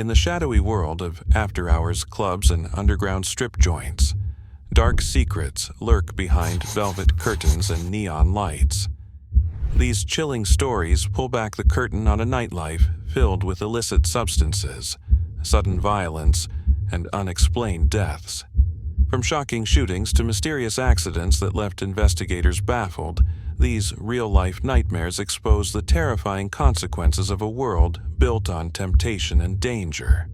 In the shadowy world of after-hours clubs and underground strip joints, dark secrets lurk behind velvet curtains and neon lights. These chilling stories pull back the curtain on a nightlife filled with illicit substances, sudden violence, and unexplained deaths. From shocking shootings to mysterious accidents that left investigators baffled, these real-life nightmares expose the terrifying consequences of a world built on temptation and danger.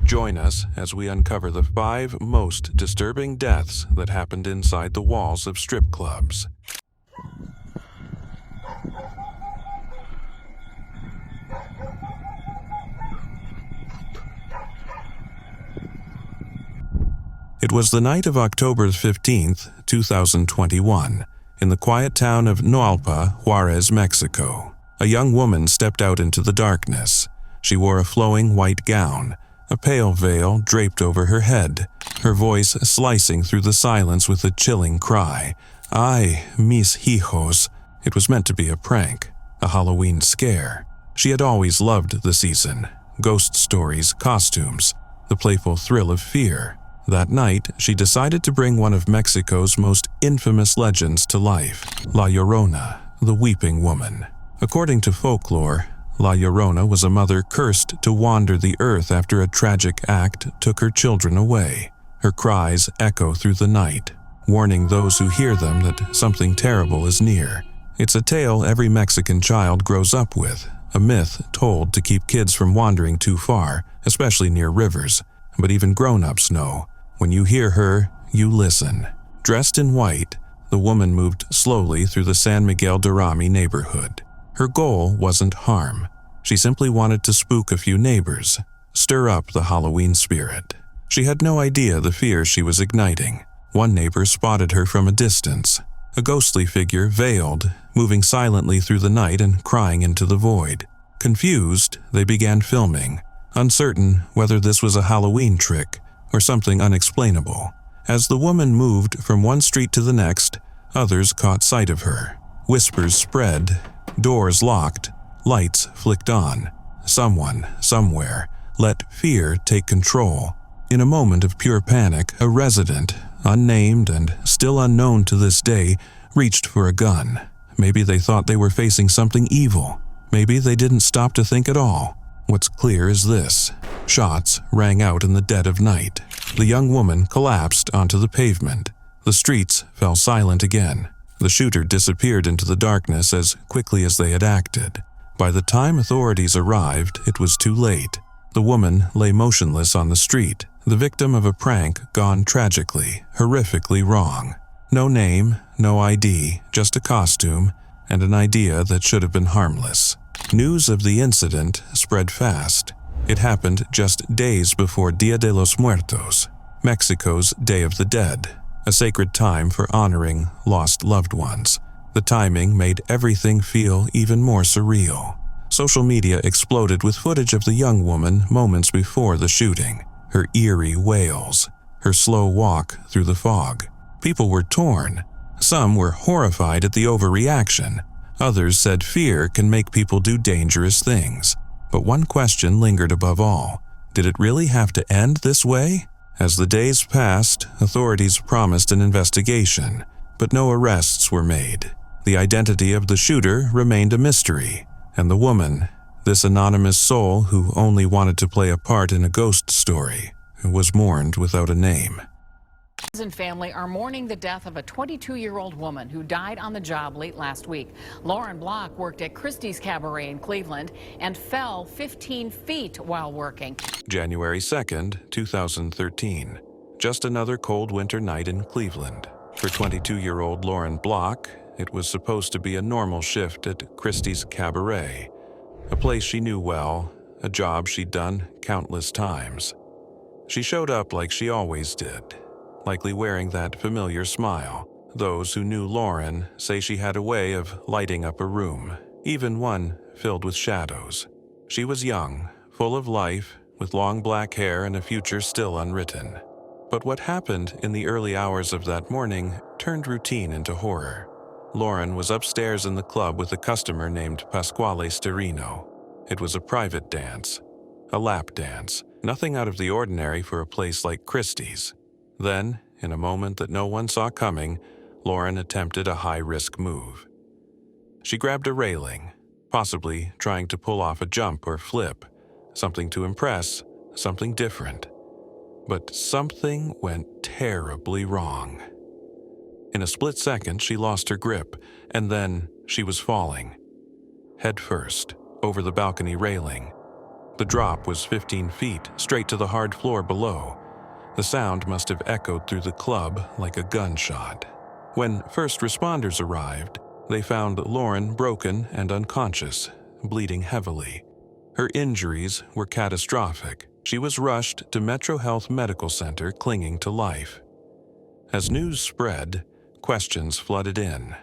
Join us as we uncover the 5 most disturbing deaths that happened inside the walls of strip clubs. It was the night of October 15th, 2021, in the quiet town of Naualpa, Juarez, Mexico. A young woman stepped out into the darkness. She wore a flowing white gown, a pale veil draped over her head, her voice slicing through the silence with a chilling cry. "Ay, mis hijos." It was meant to be a prank, a Halloween scare. She had always loved the season, ghost stories, costumes, the playful thrill of fear. That night, she decided to bring one of Mexico's most infamous legends to life, La Llorona, the Weeping Woman. According to folklore, La Llorona was a mother cursed to wander the earth after a tragic act took her children away. Her cries echo through the night, warning those who hear them that something terrible is near. It's a tale every Mexican child grows up with, a myth told to keep kids from wandering too far, especially near rivers. But even grown-ups know, when you hear her, you listen. Dressed in white, the woman moved slowly through the San Miguel de Rami neighborhood. Her goal wasn't harm. She simply wanted to spook a few neighbors, stir up the Halloween spirit. She had no idea the fear she was igniting. One neighbor spotted her from a distance, a ghostly figure veiled, moving silently through the night and crying into the void. Confused, they began filming, uncertain whether this was a Halloween trick or something unexplainable. As the woman moved from one street to the next, others caught sight of her. Whispers spread, doors locked, lights flicked on. Someone, somewhere, let fear take control. In a moment of pure panic, a resident, unnamed and still unknown to this day, reached for a gun. Maybe they thought they were facing something evil. Maybe they didn't stop to think at all. What's clear is this: shots rang out in the dead of night. The young woman collapsed onto the pavement. The streets fell silent again. The shooter disappeared into the darkness as quickly as they had acted. By the time authorities arrived, it was too late. The woman lay motionless on the street, the victim of a prank gone tragically, horrifically wrong. No name, no ID, just a costume, and an idea that should have been harmless. News of the incident spread fast. It happened just days before Dia de los Muertos, Mexico's Day of the Dead, a sacred time for honoring lost loved ones. The timing made everything feel even more surreal. Social media exploded with footage of the young woman moments before the shooting, her eerie wails, her slow walk through the fog. People were torn. Some were horrified at the overreaction. Others said fear can make people do dangerous things. But one question lingered above all. Did it really have to end this way? As the days passed, authorities promised an investigation, but no arrests were made. The identity of the shooter remained a mystery, and the woman, this anonymous soul who only wanted to play a part in a ghost story, was mourned without a name. Friends and family are mourning the death of a 22-year-old woman who died on the job late last week. Lauren Block worked at Christie's Cabaret in Cleveland and fell 15 feet while working. January 2nd, 2013. Just another cold winter night in Cleveland. For 22-year-old Lauren Block, it was supposed to be a normal shift at Christie's Cabaret, a place she knew well, a job she'd done countless times. She showed up like she always did, likely wearing that familiar smile. Those who knew Lauren say she had a way of lighting up a room, even one filled with shadows. She was young, full of life, with long black hair and a future still unwritten. But what happened in the early hours of that morning turned routine into horror. Lauren was upstairs in the club with a customer named Pasquale Sterino. It was a private dance. A lap dance, nothing out of the ordinary for a place like Christie's. Then, in a moment that no one saw coming, Lauren attempted a high-risk move. She grabbed a railing, possibly trying to pull off a jump or flip, something to impress, something different. But something went terribly wrong. In a split second, she lost her grip, and then she was falling. Head first, over the balcony railing. The drop was 15 feet, straight to the hard floor below. The sound must have echoed through the club like a gunshot. When first responders arrived, they found Lauren broken and unconscious, bleeding heavily. Her injuries were catastrophic. She was rushed to Metro Health Medical Center, clinging to life. As news spread, questions flooded in.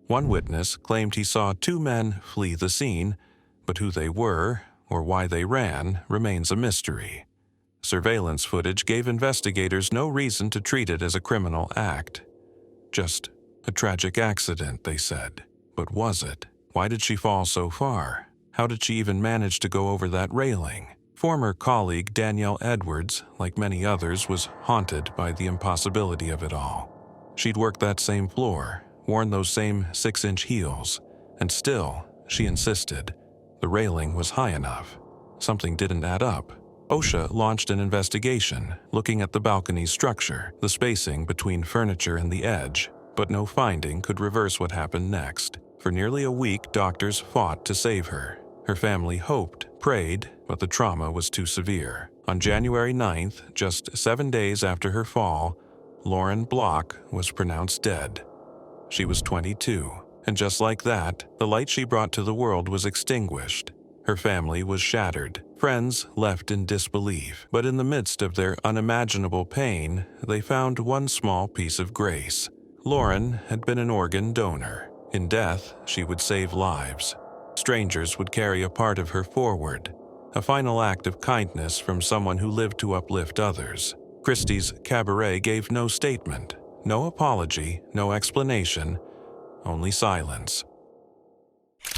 One witness claimed he saw two men flee the scene, but who they were or why they ran remains a mystery. Surveillance footage gave investigators no reason to treat it as a criminal act. Just a tragic accident, they said. But was it? Why did she fall so far? How did she even manage to go over that railing? Former colleague Danielle Edwards, like many others, was haunted by the impossibility of it all. She'd worked that same floor, worn those same 6-inch heels, and still, she insisted, the railing was high enough. Something didn't add up. OSHA launched an investigation, looking at the balcony's structure, the spacing between furniture and the edge, but no finding could reverse what happened next. For nearly a week, doctors fought to save her. Her family hoped, prayed, but the trauma was too severe. On January 9th, just 7 days after her fall, Lauren Block was pronounced dead. She was 22, and just like that, the light she brought to the world was extinguished. Her family was shattered, friends left in disbelief, but in the midst of their unimaginable pain, they found one small piece of grace. Lauren had been an organ donor. In death, she would save lives. Strangers would carry a part of her forward, a final act of kindness from someone who lived to uplift others. Christie's cabaret gave no statement, no apology, no explanation, only silence.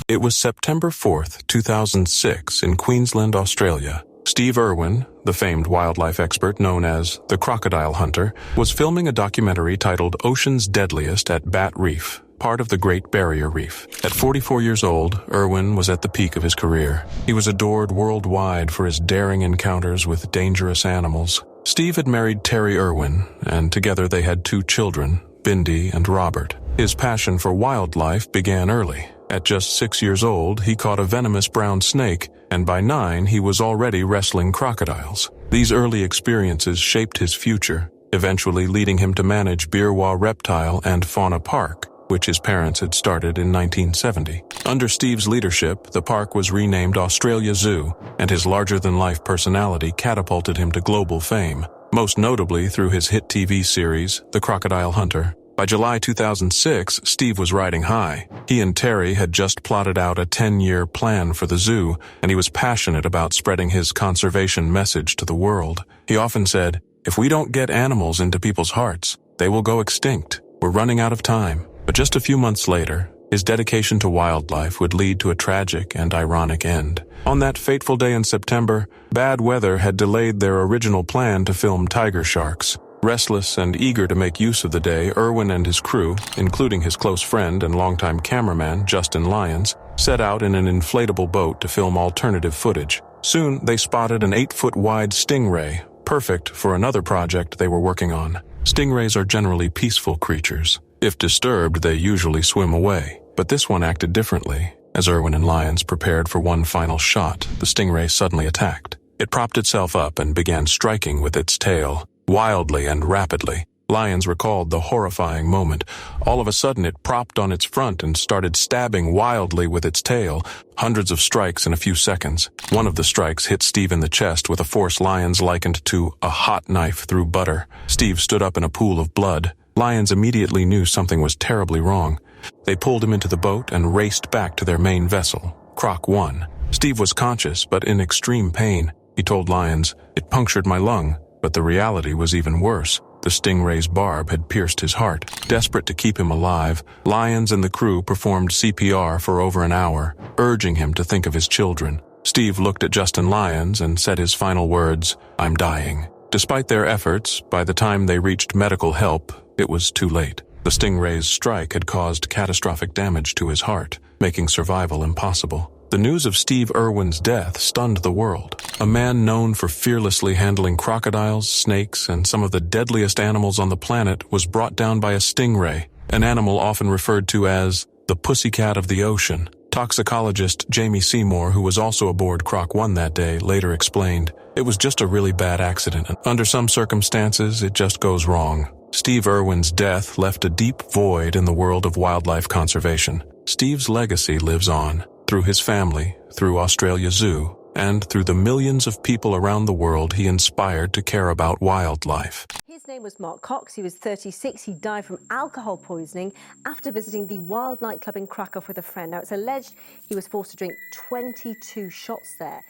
It was September 4th, 2006, in Queensland, Australia. Steve Irwin, the famed wildlife expert known as the Crocodile Hunter, was filming a documentary titled Ocean's Deadliest at Bat Reef, part of the Great Barrier Reef. At 44 years old, Irwin was at the peak of his career. He was adored worldwide for his daring encounters with dangerous animals. Steve had married Terry Irwin, and together they had 2 children, Bindi and Robert. His passion for wildlife began early. At just 6 years old, he caught a venomous brown snake, and by 9, he was already wrestling crocodiles. These early experiences shaped his future, eventually leading him to manage Birwa Reptile and Fauna Park, which his parents had started in 1970. Under Steve's leadership, the park was renamed Australia Zoo, and his larger-than-life personality catapulted him to global fame, most notably through his hit TV series, The Crocodile Hunter. By July 2006, Steve was riding high. He and Terry had just plotted out a 10-year plan for the zoo, and he was passionate about spreading his conservation message to the world. He often said, "If we don't get animals into people's hearts, they will go extinct. We're running out of time." But just a few months later, his dedication to wildlife would lead to a tragic and ironic end. On that fateful day in September, bad weather had delayed their original plan to film tiger sharks. Restless and eager to make use of the day, Irwin and his crew, including his close friend and longtime cameraman Justin Lyons, set out in an inflatable boat to film alternative footage. Soon, they spotted an 8-foot-wide stingray, perfect for another project they were working on. Stingrays are generally peaceful creatures. If disturbed, they usually swim away. But this one acted differently. As Irwin and Lyons prepared for one final shot, the stingray suddenly attacked. It propped itself up and began striking with its tail, wildly and rapidly. Lyons recalled the horrifying moment. All of a sudden, it propped on its front and started stabbing wildly with its tail, hundreds of strikes in a few seconds. One of the strikes hit Steve in the chest with a force Lyons likened to a hot knife through butter. Steve stood up in a pool of blood. Lyons immediately knew something was terribly wrong. They pulled him into the boat and raced back to their main vessel, Croc 1. Steve was conscious, but in extreme pain. He told Lyons, "It punctured my lung." But the reality was even worse. The stingray's barb had pierced his heart. Desperate to keep him alive, Lyons and the crew performed CPR for over an hour, urging him to think of his children. Steve looked at Justin Lyons and said his final words, "I'm dying." Despite their efforts, by the time they reached medical help, it was too late. The stingray's strike had caused catastrophic damage to his heart, making survival impossible. The news of Steve Irwin's death stunned the world. A man known for fearlessly handling crocodiles, snakes, and some of the deadliest animals on the planet was brought down by a stingray, an animal often referred to as the pussycat of the ocean. Toxicologist Jamie Seymour, who was also aboard Croc 1 that day, later explained, "It was just a really bad accident. Under some circumstances, it just goes wrong." Steve Irwin's death left a deep void in the world of wildlife conservation. Steve's legacy lives on, through his family, through Australia Zoo, and through the millions of people around the world he inspired to care about wildlife. His name was Mark Cox. He was 36. He died from alcohol poisoning after visiting the Wild nightclub in Krakow with a friend. Now, it's alleged he was forced to drink 22 shots there.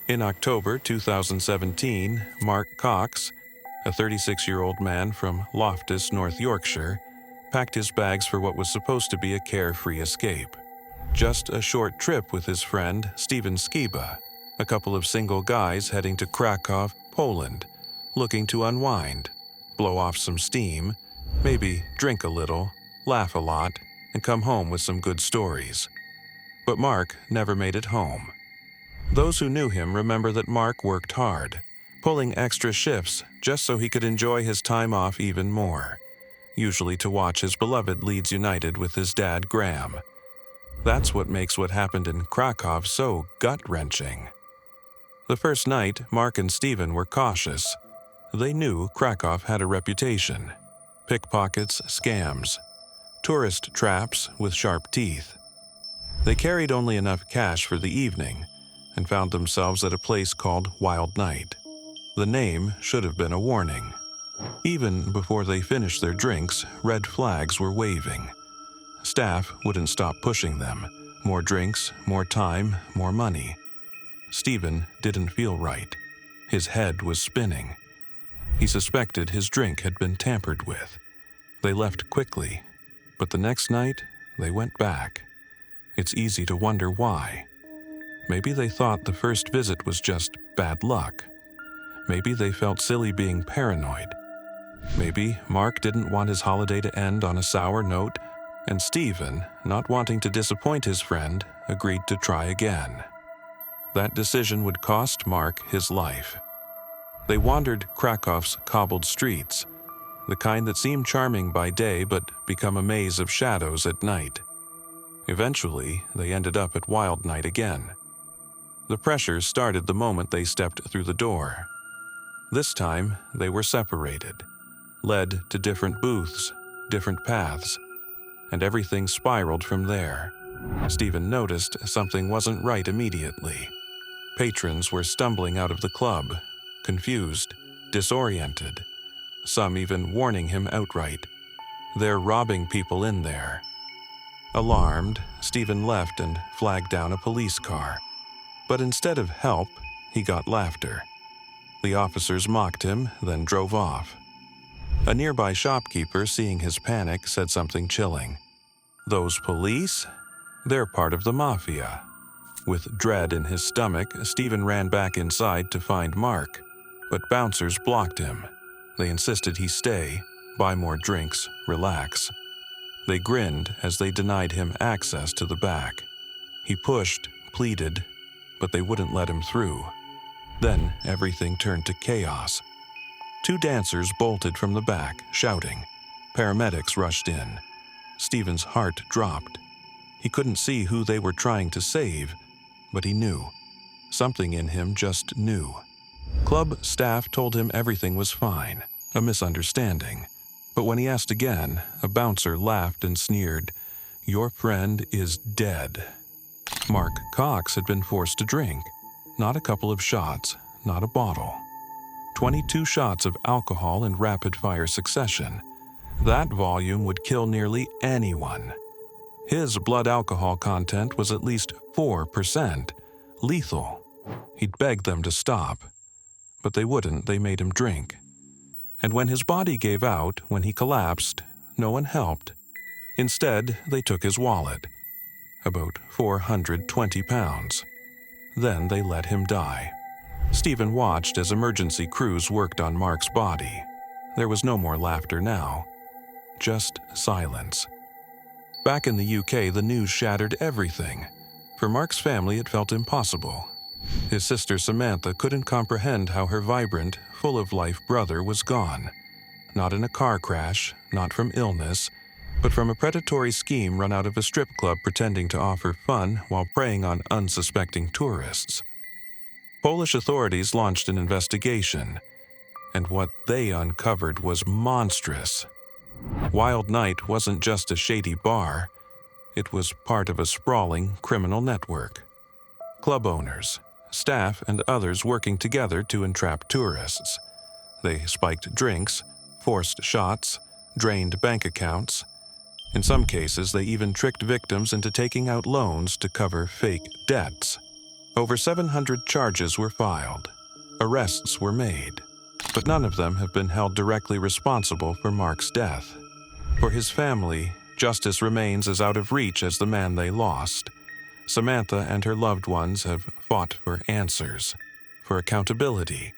In October 2017, Mark Cox, a 36-year-old man from Loftus, North Yorkshire, packed his bags for what was supposed to be a carefree escape. Just a short trip with his friend, Steven Skiba, a couple of single guys heading to Krakow, Poland, looking to unwind, blow off some steam, maybe drink a little, laugh a lot, and come home with some good stories. But Mark never made it home. Those who knew him remember that Mark worked hard, pulling extra shifts just so he could enjoy his time off even more, usually to watch his beloved Leeds United with his dad Graham. That's what makes what happened in Krakow so gut-wrenching. The first night, Mark and Steven were cautious. They knew Krakow had a reputation: pickpockets, scams, tourist traps with sharp teeth. They carried only enough cash for the evening and found themselves at a place called Wild Night. The name should have been a warning. Even before they finished their drinks, red flags were waving. Staff wouldn't stop pushing them. More drinks, more time, more money. Steven didn't feel right. His head was spinning. He suspected his drink had been tampered with. They left quickly, but the next night, they went back. It's easy to wonder why. Maybe they thought the first visit was just bad luck. Maybe they felt silly being paranoid. Maybe Mark didn't want his holiday to end on a sour note, and Steven, not wanting to disappoint his friend, agreed to try again. That decision would cost Mark his life. They wandered Krakow's cobbled streets, the kind that seem charming by day but become a maze of shadows at night. Eventually, they ended up at Wild Night again. The pressure started the moment they stepped through the door. This time, they were separated, led to different booths, different paths, and everything spiraled from there. Steven noticed something wasn't right immediately. Patrons were stumbling out of the club, confused, disoriented, some even warning him outright. "They're robbing people in there." Alarmed, Steven left and flagged down a police car. But instead of help, he got laughter. The officers mocked him, then drove off. A nearby shopkeeper, seeing his panic, said something chilling. "Those police? They're part of the mafia." With dread in his stomach, Steven ran back inside to find Mark, but bouncers blocked him. They insisted he stay, buy more drinks, relax. They grinned as they denied him access to the back. He pushed, pleaded, but they wouldn't let him through. Then everything turned to chaos. 2 dancers bolted from the back, shouting. Paramedics rushed in. Steven's heart dropped. He couldn't see who they were trying to save, but he knew. Something in him just knew. Club staff told him everything was fine, a misunderstanding. But when he asked again, a bouncer laughed and sneered, "Your friend is dead." Mark Cox had been forced to drink. Not a couple of shots, not a bottle. 22 shots of alcohol in rapid-fire succession. That volume would kill nearly anyone. His blood alcohol content was at least 4%, lethal. He'd begged them to stop, but they wouldn't. They made him drink. And when his body gave out, when he collapsed, no one helped. Instead, they took his wallet, about 420 pounds. Then they let him die. Stephen watched as emergency crews worked on Mark's body. There was no more laughter now, just silence. Back in the UK, the news shattered everything. For Mark's family, it felt impossible. His sister Samantha couldn't comprehend how her vibrant, full-of-life brother was gone. Not in a car crash, not from illness, but from a predatory scheme run out of a strip club pretending to offer fun while preying on unsuspecting tourists. Polish authorities launched an investigation, and what they uncovered was monstrous. Wild Night wasn't just a shady bar. It was part of a sprawling criminal network. Club owners, staff, and others working together to entrap tourists. They spiked drinks, forced shots, drained bank accounts. In some cases, they even tricked victims into taking out loans to cover fake debts. Over 700 charges were filed. Arrests were made, but none of them have been held directly responsible for Mark's death. For his family, justice remains as out of reach as the man they lost. Samantha and her loved ones have fought for answers, for accountability,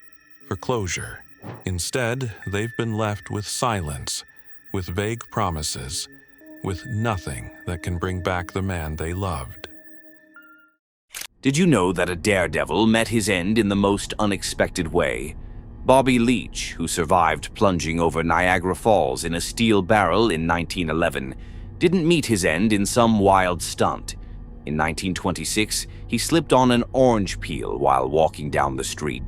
for closure. Instead, they've been left with silence, with vague promises, with nothing that can bring back the man they loved. Did you know that a daredevil met his end in the most unexpected way? Bobby Leach, who survived plunging over Niagara Falls in a steel barrel in 1911, didn't meet his end in some wild stunt. In 1926, he slipped on an orange peel while walking down the street.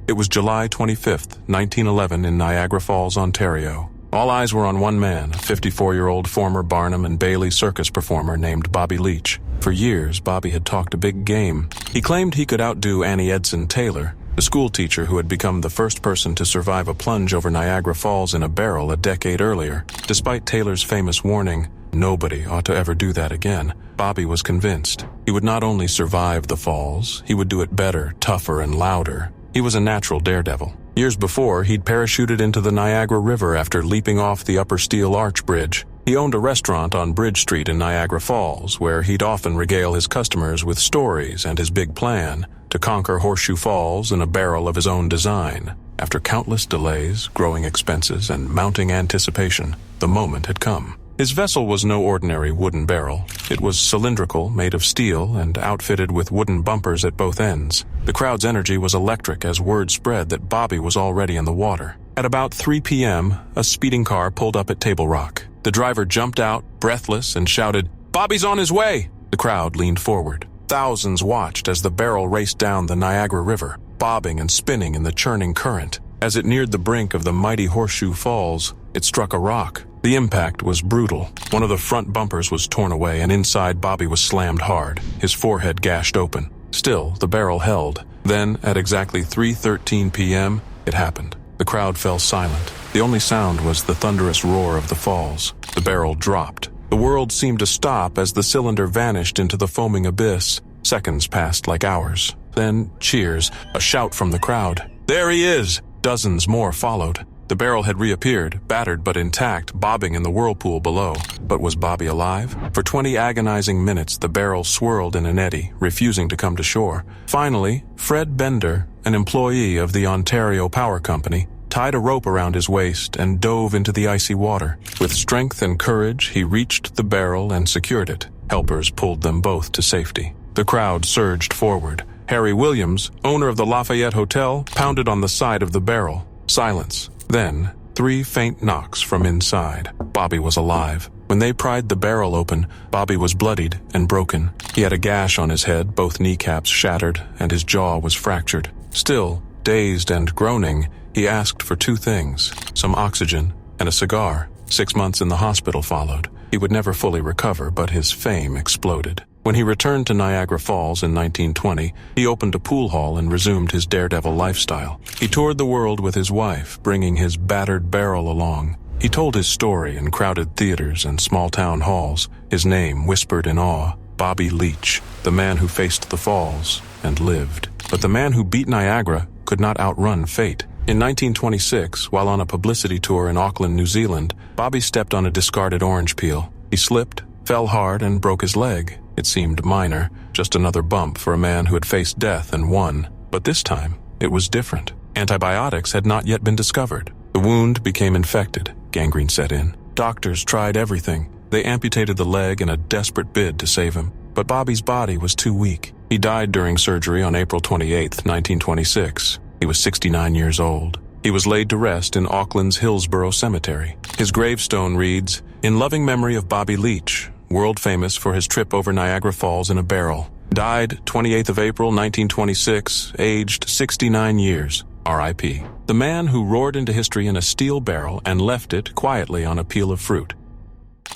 It was July 25th, 1911 in Niagara Falls, Ontario. All eyes were on one man, a 54-year-old former Barnum and Bailey circus performer named Bobby Leach. For years, Bobby had talked a big game. He claimed he could outdo Annie Edson Taylor, the schoolteacher who had become the first person to survive a plunge over Niagara Falls in a barrel a decade earlier. Despite Taylor's famous warning, nobody ought to ever do that again, Bobby was convinced. He would not only survive the falls, he would do it better, tougher, and louder. He was a natural daredevil. Years before, he'd parachuted into the Niagara River after leaping off the Upper Steel Arch Bridge. He owned a restaurant on Bridge Street in Niagara Falls, where he'd often regale his customers with stories and his big plan to conquer Horseshoe Falls in a barrel of his own design. After countless delays, growing expenses, and mounting anticipation, the moment had come. His vessel was no ordinary wooden barrel. It was cylindrical, made of steel, and outfitted with wooden bumpers at both ends. The crowd's energy was electric as word spread that Bobby was already in the water. At about 3 p.m., a speeding car pulled up at Table Rock. The driver jumped out, breathless, and shouted, "Bobby's on his way!" The crowd leaned forward. Thousands watched as the barrel raced down the Niagara River, bobbing and spinning in the churning current. As it neared the brink of the mighty Horseshoe Falls, it struck a rock. The impact was brutal. One of the front bumpers was torn away, and inside Bobby was slammed hard, his forehead gashed open. Still, the barrel held. Then, at exactly 3:13 p.m., it happened. The crowd fell silent. The only sound was the thunderous roar of the falls. The barrel dropped. The world seemed to stop as the cylinder vanished into the foaming abyss. Seconds passed like hours. Then, cheers, a shout from the crowd. "There he is!" Dozens more followed. The barrel had reappeared, battered but intact, bobbing in the whirlpool below. But was Bobby alive? For 20 agonizing minutes, the barrel swirled in an eddy, refusing to come to shore. Finally, Fred Bender, an employee of the Ontario Power Company, tied a rope around his waist and dove into the icy water. With strength and courage, he reached the barrel and secured it. Helpers pulled them both to safety. The crowd surged forward. Harry Williams, owner of the Lafayette Hotel, pounded on the side of the barrel. Silence. Then, 3 faint knocks from inside. Bobby was alive. When they pried the barrel open, Bobby was bloodied and broken. He had a gash on his head, both kneecaps shattered, and his jaw was fractured. Still, dazed and groaning, he asked for 2 things, some oxygen and a cigar. 6 months in the hospital followed. He would never fully recover, but his fame exploded. When he returned to Niagara Falls in 1920, he opened a pool hall and resumed his daredevil lifestyle. He toured the world with his wife, bringing his battered barrel along. He told his story in crowded theaters and small town halls, his name whispered in awe, Bobby Leach, the man who faced the falls and lived. But the man who beat Niagara could not outrun fate. In 1926, while on a publicity tour in Auckland, New Zealand, Bobby stepped on a discarded orange peel. He slipped, fell hard, and broke his leg. It seemed minor, just another bump for a man who had faced death and won. But this time, it was different. Antibiotics had not yet been discovered. The wound became infected. Gangrene set in. Doctors tried everything. They amputated the leg in a desperate bid to save him. But Bobby's body was too weak. He died during surgery on April 28, 1926. He was 69 years old. He was laid to rest in Auckland's Hillsborough Cemetery. His gravestone reads, "In loving memory of Bobby Leach, world famous for his trip over Niagara Falls in a barrel. Died 28th of April, 1926, aged 69 years. R.I.P. The man who roared into history in a steel barrel and left it quietly on a peel of fruit."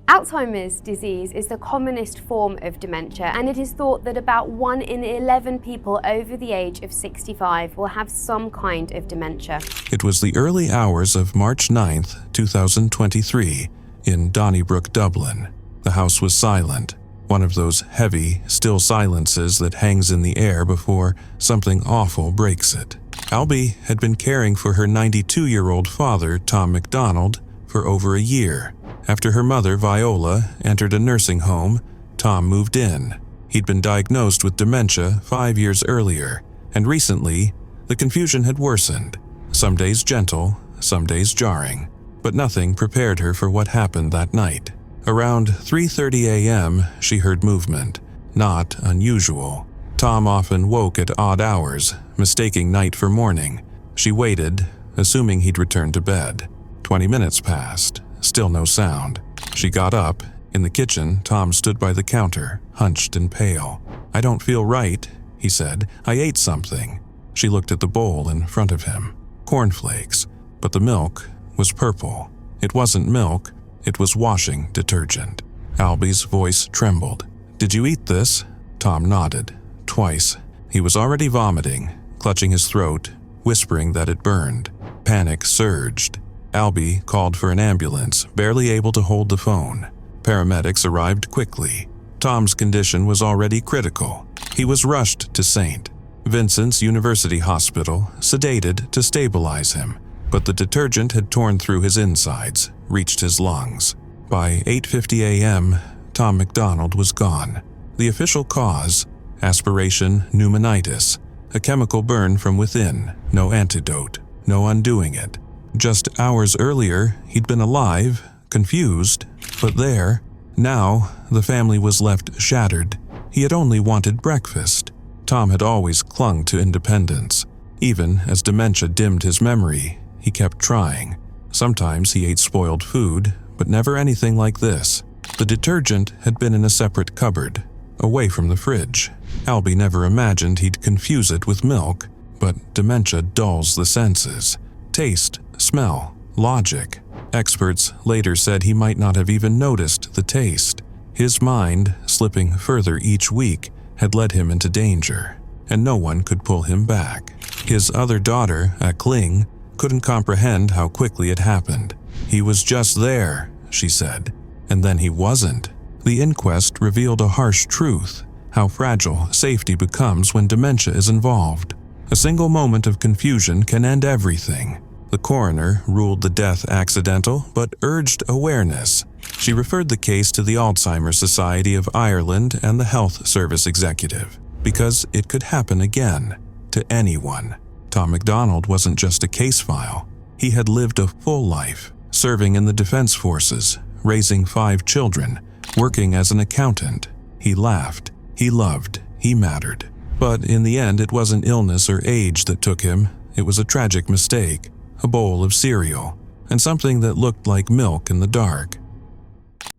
Alzheimer's disease is the commonest form of dementia, and it is thought that about 1 in 11 people over the age of 65 will have some kind of dementia. It was the early hours of March 9th, 2023, in Donnybrook, Dublin. The house was silent, one of those heavy, still silences that hangs in the air before something awful breaks it. Albie had been caring for her 92-year-old father, Tom MacDonald, for over a year. After her mother, Viola, entered a nursing home, Tom moved in. He'd been diagnosed with dementia 5 years earlier, and recently, the confusion had worsened. Some days gentle, some days jarring, but nothing prepared her for what happened that night. Around 3:30 a.m., she heard movement, not unusual. Tom often woke at odd hours, mistaking night for morning. She waited, assuming he'd returned to bed. 20 minutes passed. Still no sound. She got up. In the kitchen, Tom stood by the counter, hunched and pale. "I don't feel right," he said. "I ate something." She looked at the bowl in front of him. Cornflakes. But the milk was purple. It wasn't milk. It was washing detergent. Albie's voice trembled. "Did you eat this?" Tom nodded. Twice. He was already vomiting, clutching his throat, whispering that it burned. Panic surged. Albie called for an ambulance, barely able to hold the phone. Paramedics arrived quickly. Tom's condition was already critical. He was rushed to St. Vincent's University Hospital, sedated to stabilize him, but the detergent had torn through his insides, reached his lungs. By 8:50 a.m., Tom MacDonald was gone. The official cause, aspiration pneumonitis, a chemical burn from within, no antidote, no undoing it. Just hours earlier, he'd been alive, confused, but there. Now, the family was left shattered. He had only wanted breakfast. Tom had always clung to independence. Even as dementia dimmed his memory, he kept trying. Sometimes he ate spoiled food, but never anything like this. The detergent had been in a separate cupboard, away from the fridge. Albie never imagined he'd confuse it with milk, but dementia dulls the senses. Taste, smell, logic. Experts later said he might not have even noticed the taste. His mind, slipping further each week, had led him into danger, and no one could pull him back. His other daughter, Akling, couldn't comprehend how quickly it happened. "He was just there," she said, and then he wasn't. The inquest revealed a harsh truth, how fragile safety becomes when dementia is involved. A single moment of confusion can end everything. The coroner ruled the death accidental, but urged awareness. She referred the case to the Alzheimer's Society of Ireland and the Health Service executive, because it could happen again, to anyone. Tom MacDonald wasn't just a case file. He had lived a full life, serving in the Defense Forces, raising 5 children, working as an accountant. He laughed, he loved, he mattered. But in the end, it wasn't illness or age that took him. It was a tragic mistake. A bowl of cereal, and something that looked like milk in the dark.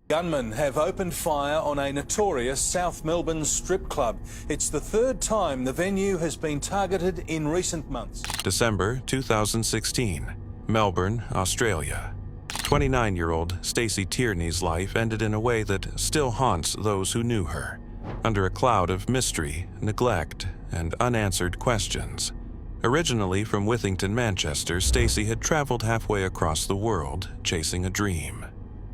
Gunmen have opened fire on a notorious South Melbourne strip club. It's the 3rd time the venue has been targeted in recent months. December 2016, Melbourne, Australia. 29-year-old Stacy Tierney's life ended in a way that still haunts those who knew her, under a cloud of mystery, neglect, and unanswered questions. Originally from Withington, Manchester, Stacy had traveled halfway across the world, chasing a dream.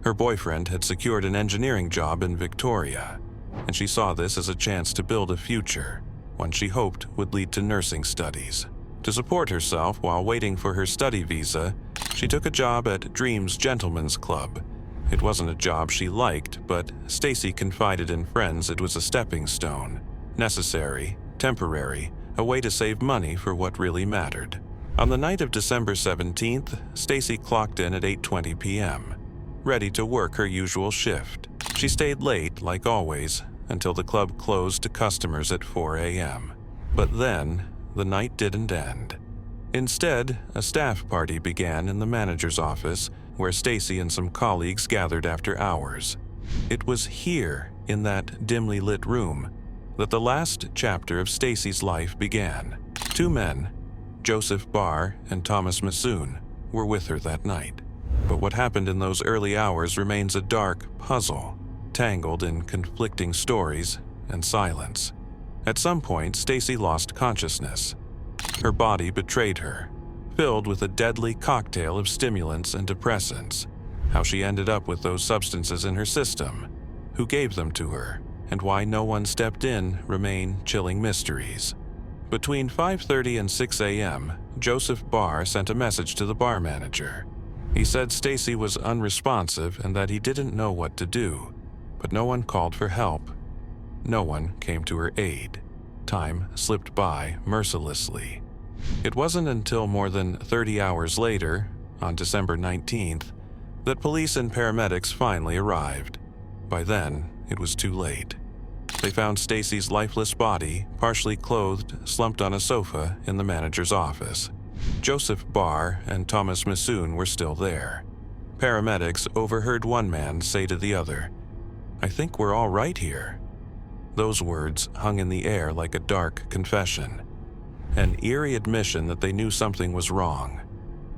Her boyfriend had secured an engineering job in Victoria, and she saw this as a chance to build a future, one she hoped would lead to nursing studies. To support herself while waiting for her study visa, she took a job at Dreams Gentlemen's Club, It wasn't a job she liked, but Stacy confided in friends it was a stepping stone. Necessary, temporary, a way to save money for what really mattered. On the night of December 17th, Stacy clocked in at 8:20 p.m., ready to work her usual shift. She stayed late, like always, until the club closed to customers at 4 a.m. But then, the night didn't end. Instead, a staff party began in the manager's office, where Stacy and some colleagues gathered after hours. It was here, in that dimly lit room, that the last chapter of Stacy's life began. Two men, Joseph Barr and Thomas Massoon, were with her that night. But what happened in those early hours remains a dark puzzle, tangled in conflicting stories and silence. At some point, Stacy lost consciousness. Her body betrayed her, filled with a deadly cocktail of stimulants and depressants. How she ended up with those substances in her system, who gave them to her, and why no one stepped in remain chilling mysteries. Between 5:30 and 6 a.m., Joseph Barr sent a message to the bar manager. He said Stacy was unresponsive and that he didn't know what to do, but no one called for help. No one came to her aid. Time slipped by mercilessly. It wasn't until more than 30 hours later, on December 19th, that police and paramedics finally arrived. By then, it was too late. They found Stacy's lifeless body, partially clothed, slumped on a sofa in the manager's office. Joseph Barr and Thomas Massoon were still there. Paramedics overheard one man say to the other, "I think we're all right here." Those words hung in the air like a dark confession, an eerie admission that they knew something was wrong,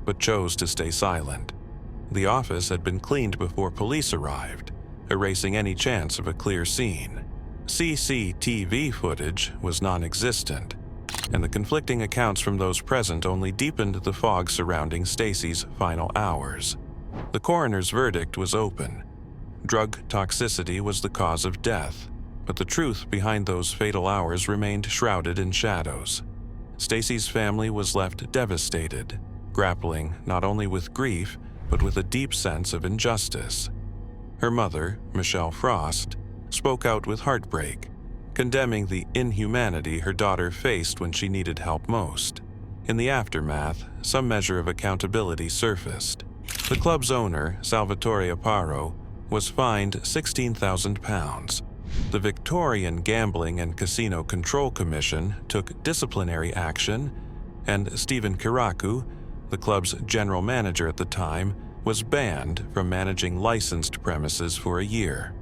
but chose to stay silent. The office had been cleaned before police arrived, erasing any chance of a clear scene. CCTV footage was non-existent, and the conflicting accounts from those present only deepened the fog surrounding Stacy's final hours. The coroner's verdict was open. Drug toxicity was the cause of death, but the truth behind those fatal hours remained shrouded in shadows. Stacy's family was left devastated, grappling not only with grief, but with a deep sense of injustice. Her mother, Michelle Frost, spoke out with heartbreak, condemning the inhumanity her daughter faced when she needed help most. In the aftermath, some measure of accountability surfaced. The club's owner, Salvatore Aparo, was fined £16,000. The Victorian Gambling and Casino Control Commission took disciplinary action, and Stephen Krakow, the club's general manager at the time, was banned from managing licensed premises for a year.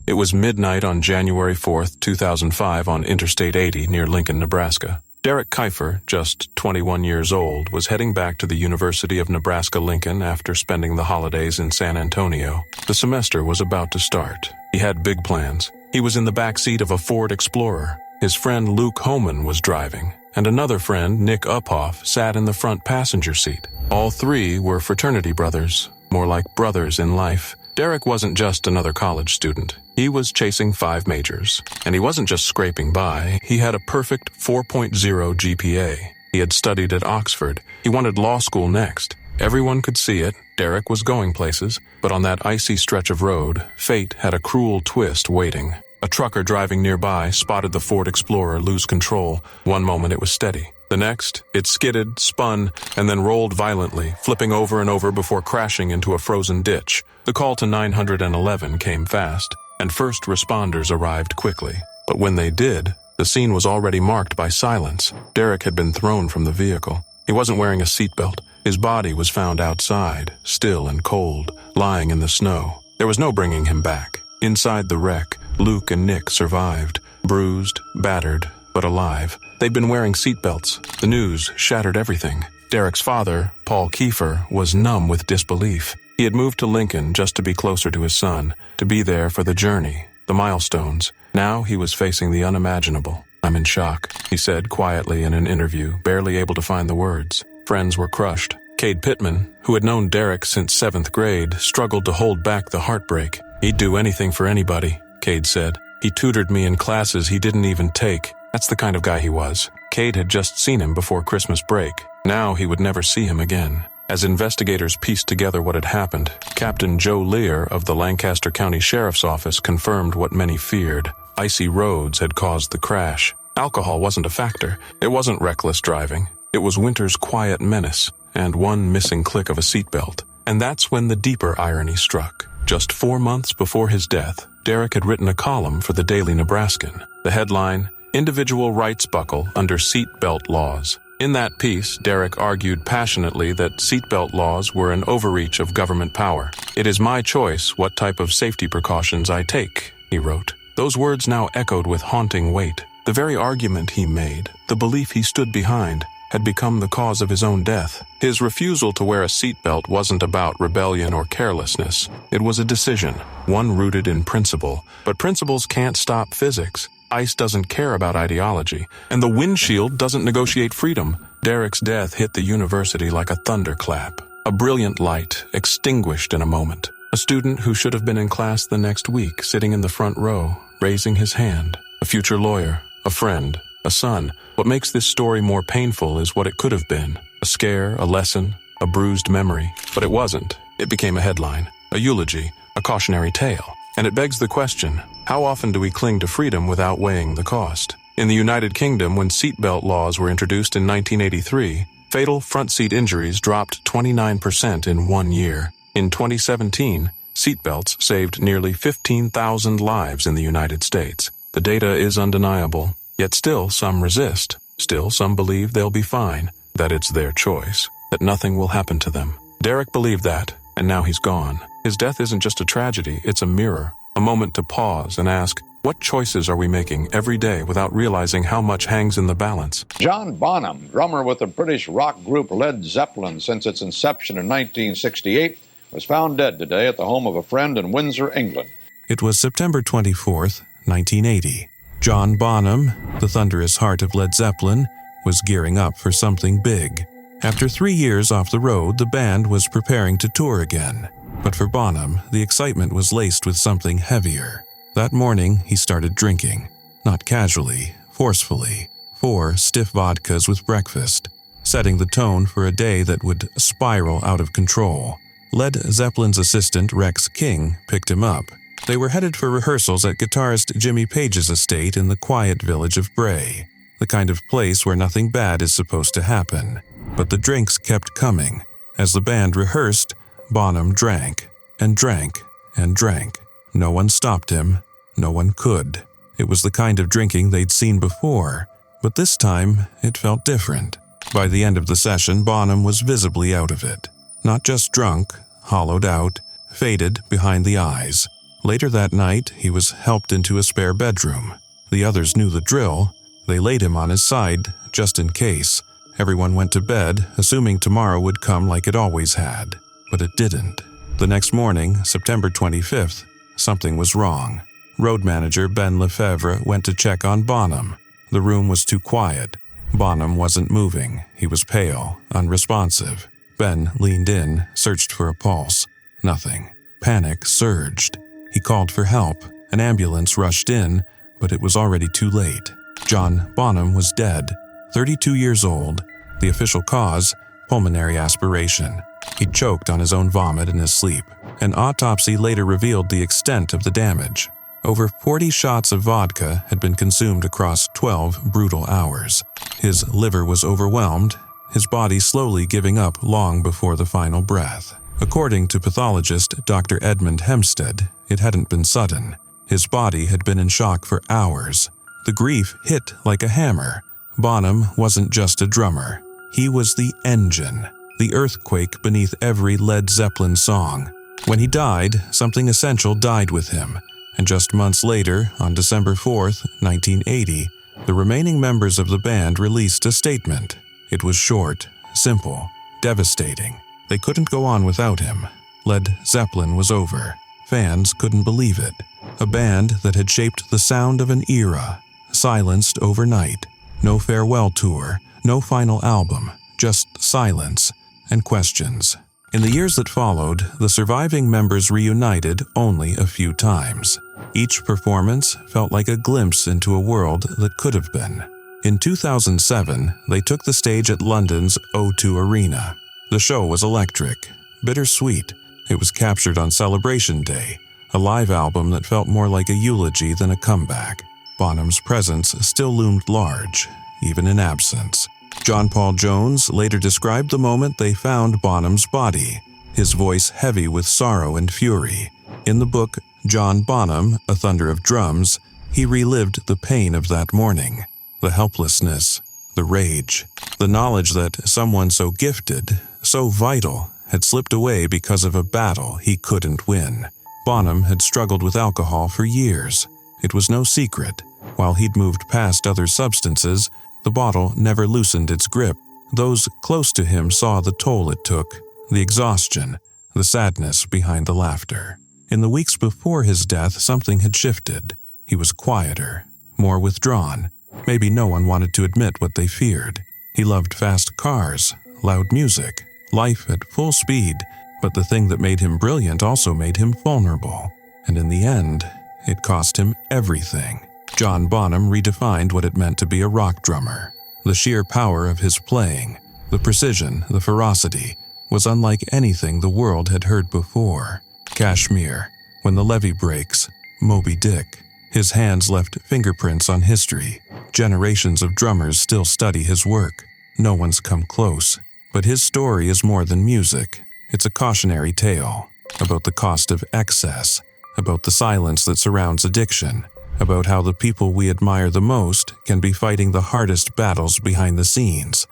It was midnight on January 4th, 2005 on Interstate 80 near Lincoln, Nebraska. Derek Kiefer, just 21 years old, was heading back to the University of Nebraska-Lincoln after spending the holidays in San Antonio. The semester was about to start. He had big plans. He was in the back seat of a Ford Explorer. His friend Luke Homan was driving, and another friend, Nick Uphoff, sat in the front passenger seat. All three were fraternity brothers, more like brothers in life. Derek wasn't just another college student. He was chasing 5 majors. And he wasn't just scraping by. He had a perfect 4.0 GPA. He had studied at Oxford. He wanted law school next. Everyone could see it. Derek was going places. But on that icy stretch of road, fate had a cruel twist waiting. A trucker driving nearby spotted the Ford Explorer lose control. One moment it was steady. The next, it skidded, spun, and then rolled violently, flipping over and over before crashing into a frozen ditch. The call to 911 came fast, and first responders arrived quickly. But when they did, the scene was already marked by silence. Derek had been thrown from the vehicle. He wasn't wearing a seatbelt. His body was found outside, still and cold, lying in the snow. There was no bringing him back. Inside the wreck, Luke and Nick survived, bruised, battered, but alive. They'd been wearing seatbelts. The news shattered everything. Derek's father, Paul Kiefer, was numb with disbelief. He had moved to Lincoln just to be closer to his son, to be there for the journey, the milestones. Now he was facing the unimaginable. "I'm in shock," he said quietly in an interview, barely able to find the words. Friends were crushed. Cade Pittman, who had known Derek since 7th grade, struggled to hold back the heartbreak. "He'd do anything for anybody," Cade said. "He tutored me in classes he didn't even take." That's the kind of guy he was. Cade had just seen him before Christmas break. Now he would never see him again. As investigators pieced together what had happened, Captain Joe Lear of the Lancaster County Sheriff's Office confirmed what many feared. Icy roads had caused the crash. Alcohol wasn't a factor. It wasn't reckless driving. It was winter's quiet menace and one missing click of a seatbelt. And that's when the deeper irony struck. Just 4 months before his death, Derek had written a column for the Daily Nebraskan. The headline, "Individual Rights Buckle Under Seatbelt Laws." In that piece, Derek argued passionately that seatbelt laws were an overreach of government power. "It is my choice what type of safety precautions I take," he wrote. Those words now echoed with haunting weight. The very argument he made, the belief he stood behind, had become the cause of his own death. His refusal to wear a seatbelt wasn't about rebellion or carelessness. It was a decision, one rooted in principle. But principles can't stop physics. Ice doesn't care about ideology, and the windshield doesn't negotiate freedom. Derek's death hit the university like a thunderclap. A brilliant light extinguished in a moment. A student who should have been in class the next week, sitting in the front row, raising his hand. A future lawyer, a friend, a son. What makes this story more painful is what it could have been. A scare, a lesson, a bruised memory. But it wasn't. It became a headline, a eulogy, a cautionary tale. And it begs the question, how often do we cling to freedom without weighing the cost? In the United Kingdom, when seatbelt laws were introduced in 1983, fatal front seat injuries dropped 29% in 1 year. In 2017, seatbelts saved nearly 15,000 lives in the United States. The data is undeniable, yet still some resist. Still some believe they'll be fine, that it's their choice, that nothing will happen to them. Derek believed that, and now he's gone. His death isn't just a tragedy, it's a mirror, a moment to pause and ask, what choices are we making every day without realizing how much hangs in the balance? John Bonham, drummer with the British rock group Led Zeppelin since its inception in 1968, was found dead today at the home of a friend in Windsor, England. It was September 24th, 1980. John Bonham, the thunderous heart of Led Zeppelin, was gearing up for something big. After 3 years off the road, the band was preparing to tour again. But for Bonham, the excitement was laced with something heavier. That morning, he started drinking. Not casually, forcefully. 4 stiff vodkas with breakfast, setting the tone for a day that would spiral out of control. Led Zeppelin's assistant, Rex King, picked him up. They were headed for rehearsals at guitarist Jimmy Page's estate in the quiet village of Bray, the kind of place where nothing bad is supposed to happen. But the drinks kept coming. As the band rehearsed, Bonham drank, and drank, and drank. No one stopped him. No one could. It was the kind of drinking they'd seen before, but this time it felt different. By the end of the session, Bonham was visibly out of it. Not just drunk, hollowed out, faded behind the eyes. Later that night, he was helped into a spare bedroom. The others knew the drill. They laid him on his side, just in case. Everyone went to bed, assuming tomorrow would come like it always had. But it didn't. The next morning, September 25th, something was wrong. Road manager Ben Lefebvre went to check on Bonham. The room was too quiet. Bonham wasn't moving. He was pale, unresponsive. Ben leaned in, searched for a pulse. Nothing. Panic surged. He called for help. An ambulance rushed in, but it was already too late. John Bonham was dead, 32 years old. The official cause, pulmonary aspiration. He'd choked on his own vomit in his sleep. An autopsy later revealed the extent of the damage. Over 40 shots of vodka had been consumed across 12 brutal hours. His liver was overwhelmed, his body slowly giving up long before the final breath. According to pathologist Dr. Edmund Hempstead, it hadn't been sudden. His body had been in shock for hours. The grief hit like a hammer. Bonham wasn't just a drummer. He was the engine, the earthquake beneath every Led Zeppelin song. When he died, something essential died with him. And just months later, on December 4th, 1980, the remaining members of the band released a statement. It was short, simple, devastating. They couldn't go on without him. Led Zeppelin was over. Fans couldn't believe it. A band that had shaped the sound of an era, silenced overnight. No farewell tour, no final album, just silence and questions. In the years that followed, the surviving members reunited only a few times. Each performance felt like a glimpse into a world that could have been. In 2007, they took the stage at London's O2 Arena. The show was electric, bittersweet. It was captured on Celebration Day, a live album that felt more like a eulogy than a comeback. Bonham's presence still loomed large, even in absence. John Paul Jones later described the moment they found Bonham's body, his voice heavy with sorrow and fury. In the book John Bonham, A Thunder of Drums, he relived the pain of that morning, the helplessness, the rage, the knowledge that someone so gifted, so vital, had slipped away because of a battle he couldn't win. Bonham had struggled with alcohol for years. It was no secret. While he'd moved past other substances, the bottle never loosened its grip. Those close to him saw the toll it took, the exhaustion, the sadness behind the laughter. In the weeks before his death, something had shifted. He was quieter, more withdrawn. Maybe no one wanted to admit what they feared. He loved fast cars, loud music, life at full speed, but the thing that made him brilliant also made him vulnerable. And in the end, it cost him everything. John Bonham redefined what it meant to be a rock drummer. The sheer power of his playing, the precision, the ferocity, was unlike anything the world had heard before. Kashmir, When the Levee Breaks, Moby Dick. His hands left fingerprints on history. Generations of drummers still study his work. No one's come close. But his story is more than music. It's a cautionary tale about the cost of excess, about the silence that surrounds addiction, about how the people we admire the most can be fighting the hardest battles behind the scenes.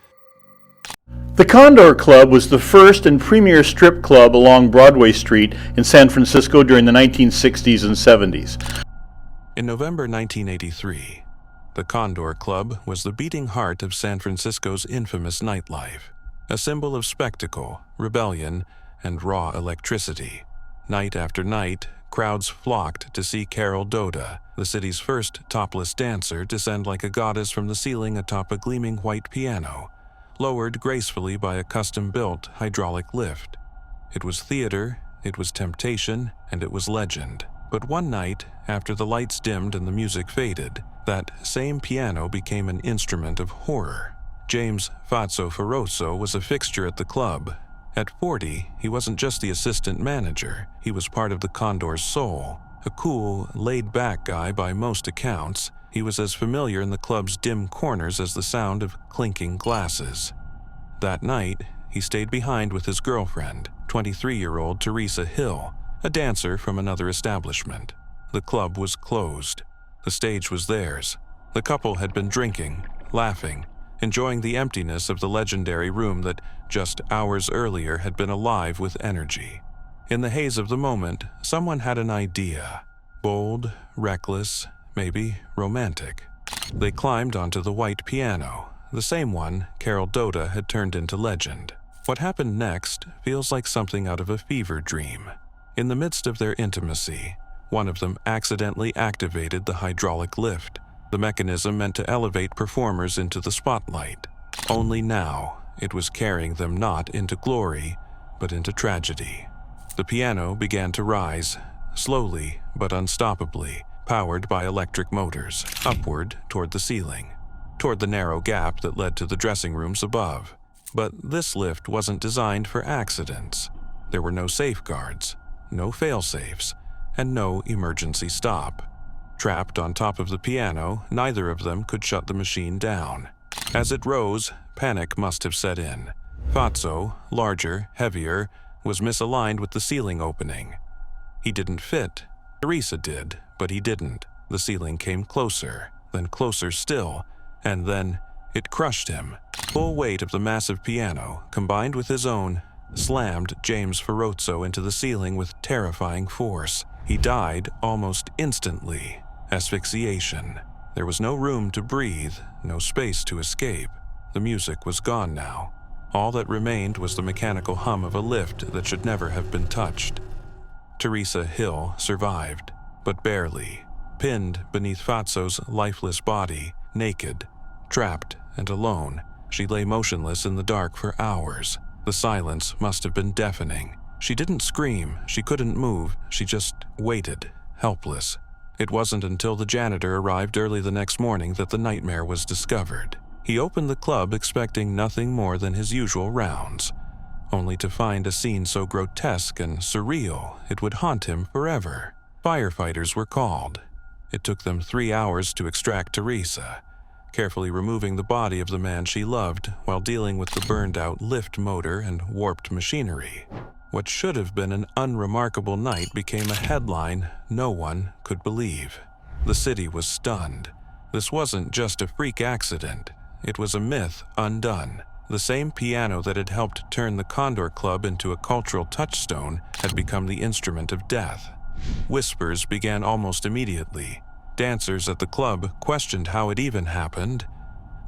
The Condor Club was the first and premier strip club along Broadway Street in San Francisco during the 1960s and 70s. In November 1983, the Condor Club was the beating heart of San Francisco's infamous nightlife, a symbol of spectacle, rebellion, and raw electricity. Night after night, crowds flocked to see Carol Doda, the city's first topless dancer, descend like a goddess from the ceiling atop a gleaming white piano, lowered gracefully by a custom-built hydraulic lift. It was theater, it was temptation, and it was legend. But one night, after the lights dimmed and the music faded, that same piano became an instrument of horror. James Fazzo Ferozo was a fixture at the club. At 40, he wasn't just the assistant manager, he was part of the Condor's soul. A cool, laid-back guy by most accounts, he was as familiar in the club's dim corners as the sound of clinking glasses. That night, he stayed behind with his girlfriend, 23-year-old Teresa Hill, a dancer from another establishment. The club was closed. The stage was theirs. The couple had been drinking, laughing, enjoying the emptiness of the legendary room that just hours earlier had been alive with energy. In the haze of the moment, someone had an idea. Bold, reckless, maybe romantic. They climbed onto the white piano, the same one Carol Doda had turned into legend. What happened next feels like something out of a fever dream. In the midst of their intimacy, one of them accidentally activated the hydraulic lift, the mechanism meant to elevate performers into the spotlight. Only now, it was carrying them not into glory, but into tragedy. The piano began to rise, slowly but unstoppably, powered by electric motors, upward toward the ceiling, toward the narrow gap that led to the dressing rooms above. But this lift wasn't designed for accidents. There were no safeguards, no fail-safes, and no emergency stop. Trapped on top of the piano, neither of them could shut the machine down. As it rose, panic must have set in. Fazzo, larger, heavier, was misaligned with the ceiling opening. He didn't fit. Teresa did, but he didn't. The ceiling came closer, then closer still, and then it crushed him. Full weight of the massive piano, combined with his own, slammed James Ferozo into the ceiling with terrifying force. He died almost instantly. Asphyxiation. There was no room to breathe, no space to escape. The music was gone now. All that remained was the mechanical hum of a lift that should never have been touched. Teresa Hill survived, but barely. Pinned beneath Fazzo's lifeless body, naked, trapped and alone, she lay motionless in the dark for hours. The silence must have been deafening. She didn't scream, she couldn't move, she just waited, helpless. It wasn't until the janitor arrived early the next morning that the nightmare was discovered. He opened the club expecting nothing more than his usual rounds, only to find a scene so grotesque and surreal it would haunt him forever. Firefighters were called. It took them 3 hours to extract Teresa, carefully removing the body of the man she loved while dealing with the burned-out lift motor and warped machinery. What should have been an unremarkable night became a headline no one could believe. The city was stunned. This wasn't just a freak accident. It was a myth undone. The same piano that had helped turn the Condor Club into a cultural touchstone had become the instrument of death. Whispers began almost immediately. Dancers at the club questioned how it even happened.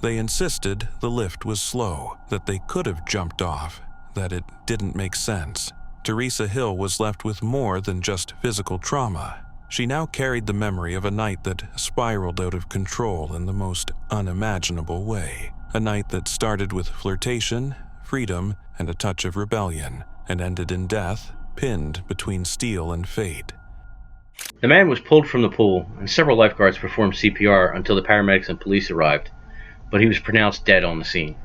They insisted the lift was slow, that they could have jumped off, that it didn't make sense. Teresa Hill was left with more than just physical trauma. She now carried the memory of a night that spiraled out of control in the most unimaginable way. A night that started with flirtation, freedom, and a touch of rebellion, and ended in death, pinned between steel and fate. The man was pulled from the pool, and several lifeguards performed CPR until the paramedics and police arrived, but he was pronounced dead on the scene.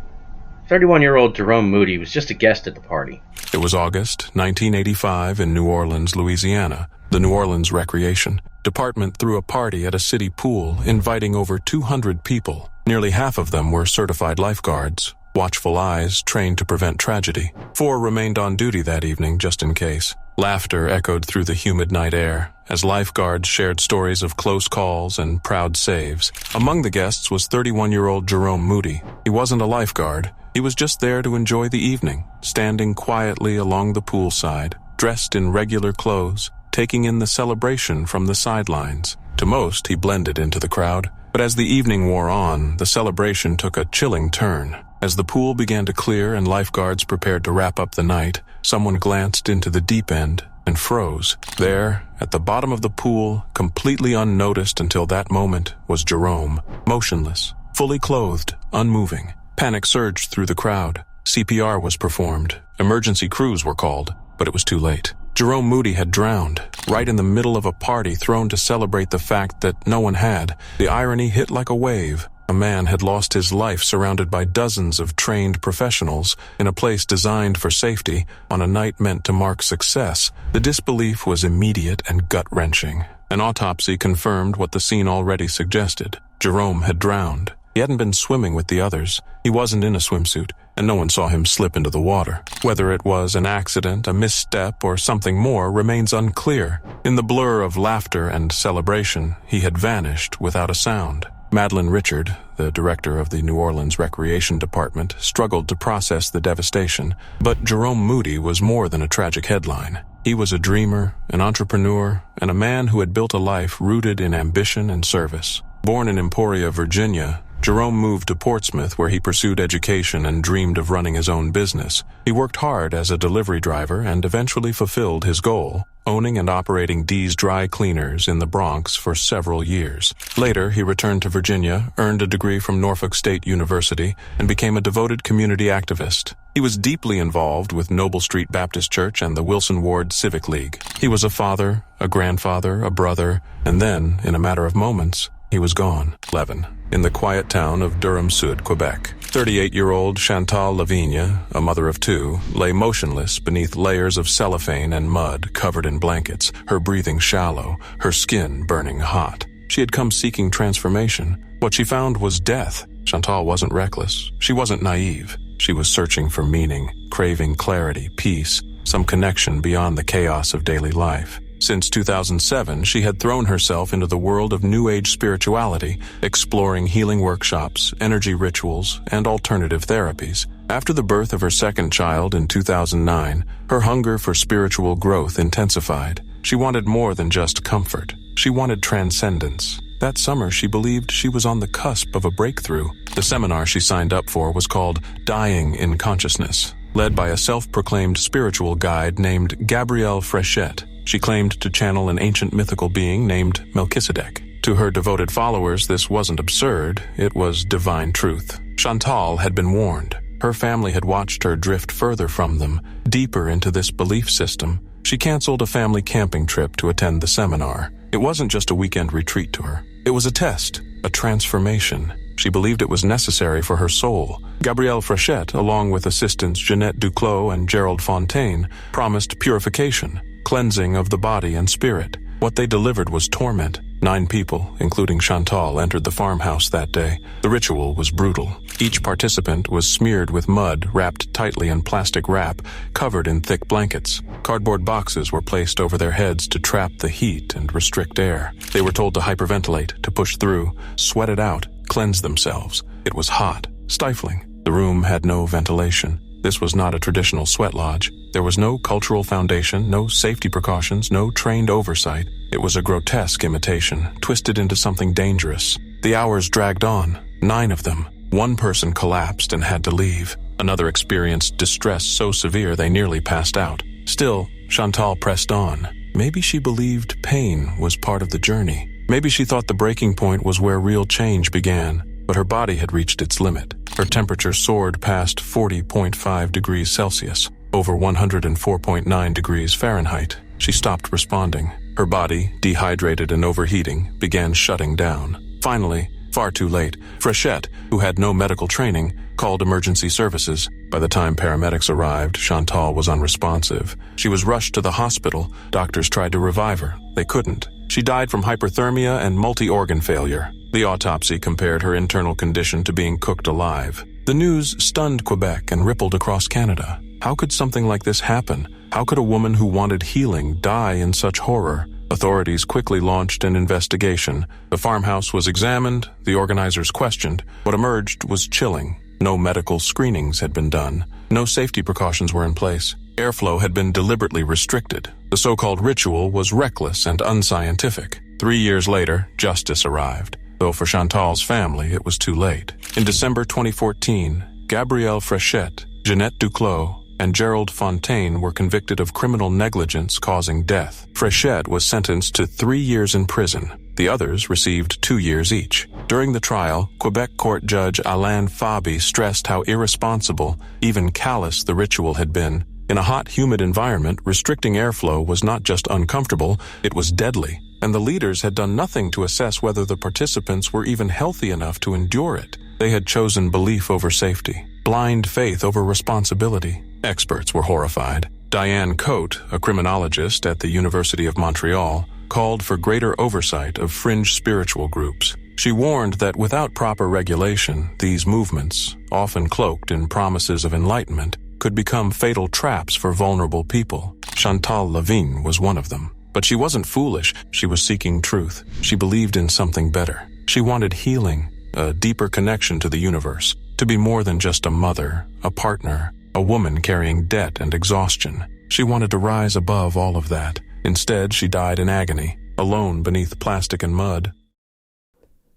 31-year-old Jerome Moody was just a guest at the party. It was August 1985 in New Orleans, Louisiana. The New Orleans Recreation Department threw a party at a city pool, inviting over 200 people. Nearly half of them were certified lifeguards, watchful eyes trained to prevent tragedy. 4 remained on duty that evening just in case. Laughter echoed through the humid night air as lifeguards shared stories of close calls and proud saves. Among the guests was 31-year-old Jerome Moody. He wasn't a lifeguard. He was just there to enjoy the evening, standing quietly along the poolside, dressed in regular clothes, taking in the celebration from the sidelines. To most, he blended into the crowd. But as the evening wore on, the celebration took a chilling turn. As the pool began to clear and lifeguards prepared to wrap up the night, someone glanced into the deep end and froze. There, at the bottom of the pool, completely unnoticed until that moment, was Jerome, motionless, fully clothed, unmoving. Panic surged through the crowd. CPR was performed. Emergency crews were called, but it was too late. Jerome Moody had drowned, right in the middle of a party thrown to celebrate the fact that no one had. The irony hit like a wave. A man had lost his life surrounded by dozens of trained professionals in a place designed for safety on a night meant to mark success. The disbelief was immediate and gut-wrenching. An autopsy confirmed what the scene already suggested. Jerome had drowned. He hadn't been swimming with the others. He wasn't in a swimsuit, and no one saw him slip into the water. Whether it was an accident, a misstep, or something more remains unclear. In the blur of laughter and celebration, he had vanished without a sound. Madeline Richard, the director of the New Orleans Recreation Department, struggled to process the devastation, but Jerome Moody was more than a tragic headline. He was a dreamer, an entrepreneur, and a man who had built a life rooted in ambition and service. Born in Emporia, Virginia, Jerome moved to Portsmouth where he pursued education and dreamed of running his own business. He worked hard as a delivery driver and eventually fulfilled his goal, owning and operating Dee's Dry Cleaners in the Bronx for several years. Later, he returned to Virginia, earned a degree from Norfolk State University, and became a devoted community activist. He was deeply involved with Noble Street Baptist Church and the Wilson Ward Civic League. He was a father, a grandfather, a brother, and then, in a matter of moments, he was gone. 11. In the quiet town of Durham-Sud, Quebec, 38-year-old Chantal Lavigne, a mother of 2, lay motionless beneath layers of cellophane and mud covered in blankets, her breathing shallow, her skin burning hot. She had come seeking transformation. What she found was death. Chantal wasn't reckless. She wasn't naive. She was searching for meaning, craving clarity, peace, some connection beyond the chaos of daily life. Since 2007, she had thrown herself into the world of New Age spirituality, exploring healing workshops, energy rituals, and alternative therapies. After the birth of her second child in 2009, her hunger for spiritual growth intensified. She wanted more than just comfort. She wanted transcendence. That summer, she believed she was on the cusp of a breakthrough. The seminar she signed up for was called Dying in Consciousness, led by a self-proclaimed spiritual guide named Gabrielle Frechette. She claimed to channel an ancient mythical being named Melchizedek. To her devoted followers, this wasn't absurd, it was divine truth. Chantal had been warned. Her family had watched her drift further from them, deeper into this belief system. She canceled a family camping trip to attend the seminar. It wasn't just a weekend retreat to her. It was a test, a transformation. She believed it was necessary for her soul. Gabrielle Frechette, along with assistants Jeanette Duclos and Gerald Fontaine, promised purification, cleansing of the body and spirit. What they delivered was torment. 9 people, including Chantal, entered the farmhouse that day. The ritual was brutal. Each participant was smeared with mud, wrapped tightly in plastic wrap, covered in thick blankets. Cardboard boxes were placed over their heads to trap the heat and restrict air. They were told to hyperventilate, to push through, sweat it out, cleanse themselves. It was hot, stifling. The room had no ventilation. This was not a traditional sweat lodge. There was no cultural foundation, no safety precautions, no trained oversight. It was a grotesque imitation, twisted into something dangerous. The hours dragged on, 9 of them. One person collapsed and had to leave. Another experienced distress so severe they nearly passed out. Still, Chantal pressed on. Maybe she believed pain was part of the journey. Maybe she thought the breaking point was where real change began. But her body had reached its limit. Her temperature soared past 40.5 degrees Celsius, over 104.9 degrees Fahrenheit. She stopped responding. Her body, dehydrated and overheating, began shutting down. Finally, far too late, Frechette, who had no medical training, called emergency services. By the time paramedics arrived, Chantal was unresponsive. She was rushed to the hospital. Doctors tried to revive her. They couldn't. She died from hyperthermia and multi-organ failure. The autopsy compared her internal condition to being cooked alive. The news stunned Quebec and rippled across Canada. How could something like this happen? How could a woman who wanted healing die in such horror? Authorities quickly launched an investigation. The farmhouse was examined, the organizers questioned. What emerged was chilling. No medical screenings had been done. No safety precautions were in place. Airflow had been deliberately restricted. The so-called ritual was reckless and unscientific. 3 years later, justice arrived. Though for Chantal's family, it was too late. In December 2014, Gabrielle Frechette, Jeanette Duclos, and Gerald Fontaine were convicted of criminal negligence causing death. Frechette was sentenced to 3 years in prison. The others received 2 years each. During the trial, Quebec court judge Alain Fabi stressed how irresponsible, even callous, the ritual had been. In a hot, humid environment, restricting airflow was not just uncomfortable, it was deadly. And the leaders had done nothing to assess whether the participants were even healthy enough to endure it. They had chosen belief over safety, blind faith over responsibility. Experts were horrified. Diane Cote, a criminologist at the University of Montreal, called for greater oversight of fringe spiritual groups. She warned that without proper regulation, these movements, often cloaked in promises of enlightenment, could become fatal traps for vulnerable people. Chantal Lavigne was one of them. But she wasn't foolish. She was seeking truth. She believed in something better. She wanted healing, a deeper connection to the universe, to be more than just a mother, a partner, a woman carrying debt and exhaustion. She wanted to rise above all of that. Instead, she died in agony, alone beneath plastic and mud.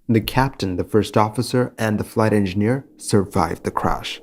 The captain, the first officer, and the flight engineer survived the crash.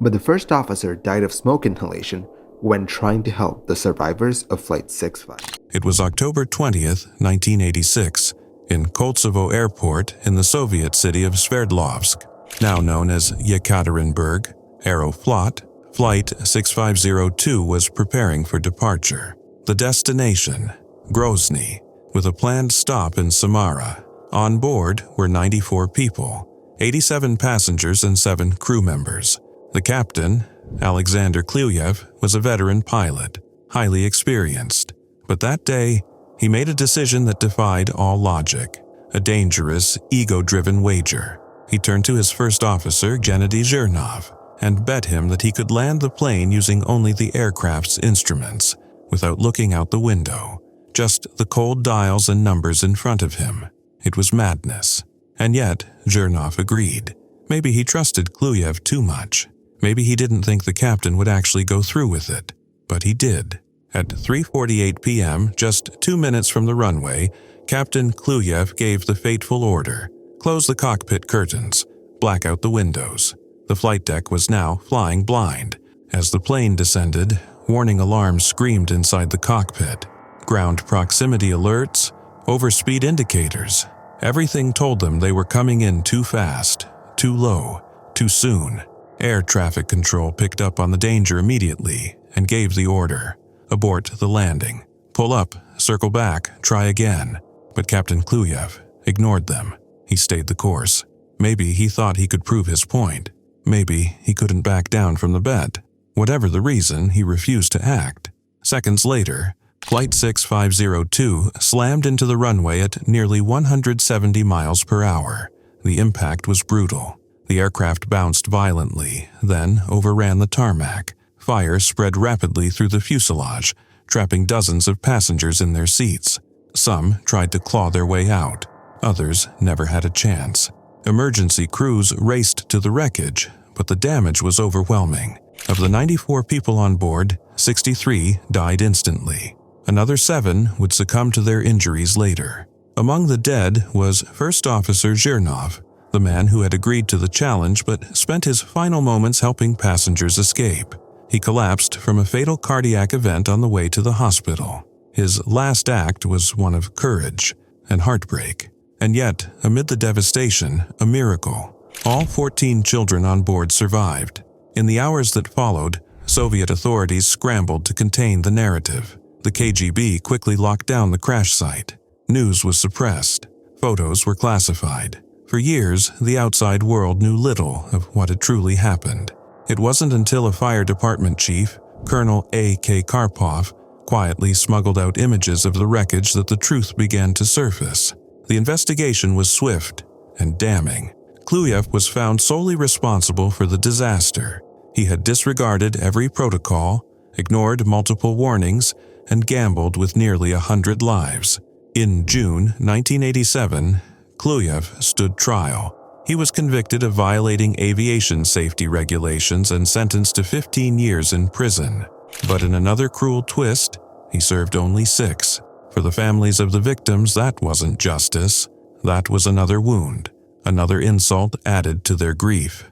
But the first officer died of smoke inhalation when trying to help the survivors of Flight 65. It was October 20th, 1986, in Koltsovo Airport in the Soviet city of Sverdlovsk, now known as Yekaterinburg, Aeroflot. Flight 6502 was preparing for departure. The destination, Grozny, with a planned stop in Samara. On board were 94 people, 87 passengers and 7 crew members. The captain, Alexander Kliuyev, was a veteran pilot, highly experienced. But that day, he made a decision that defied all logic, a dangerous, ego-driven wager. He turned to his first officer, Gennady Zhernov, and bet him that he could land the plane using only the aircraft's instruments, without looking out the window, just the cold dials and numbers in front of him. It was madness. And yet, Zhernov agreed. Maybe he trusted Kliuyev too much. Maybe he didn't think the captain would actually go through with it. But he did. At 3:48 p.m., just 2 minutes from the runway, Captain Kliuyev gave the fateful order. Close the cockpit curtains. Black out the windows. The flight deck was now flying blind. As the plane descended, warning alarms screamed inside the cockpit. Ground proximity alerts, overspeed indicators. Everything told them they were coming in too fast, too low, too soon. Air traffic control picked up on the danger immediately and gave the order. Abort the landing. Pull up, circle back, try again. But Captain Kliuyev ignored them. He stayed the course. Maybe he thought he could prove his point. Maybe he couldn't back down from the bet. Whatever the reason, he refused to act. Seconds later, Flight 6502 slammed into the runway at nearly 170 miles per hour. The impact was brutal. The aircraft bounced violently, then overran the tarmac. Fire spread rapidly through the fuselage, trapping dozens of passengers in their seats. Some tried to claw their way out. Others never had a chance. Emergency crews raced to the wreckage, but the damage was overwhelming. Of the 94 people on board, 63 died instantly. Another 7 would succumb to their injuries later. Among the dead was First Officer Zhirnov, the man who had agreed to the challenge but spent his final moments helping passengers escape. He collapsed from a fatal cardiac event on the way to the hospital. His last act was one of courage and heartbreak. And yet, amid the devastation, a miracle. All 14 children on board survived. In the hours that followed, Soviet authorities scrambled to contain the narrative. The KGB quickly locked down the crash site. News was suppressed. Photos were classified. For years, the outside world knew little of what had truly happened. It wasn't until a fire department chief, Colonel A.K. Karpov, quietly smuggled out images of the wreckage that the truth began to surface. The investigation was swift and damning. Kluyev was found solely responsible for the disaster. He had disregarded every protocol, ignored multiple warnings, and gambled with nearly 100 lives. In June 1987, Kluyev stood trial. He was convicted of violating aviation safety regulations and sentenced to 15 years in prison. But in another cruel twist, he served only 6. For the families of the victims, that wasn't justice. That was another wound, another insult added to their grief.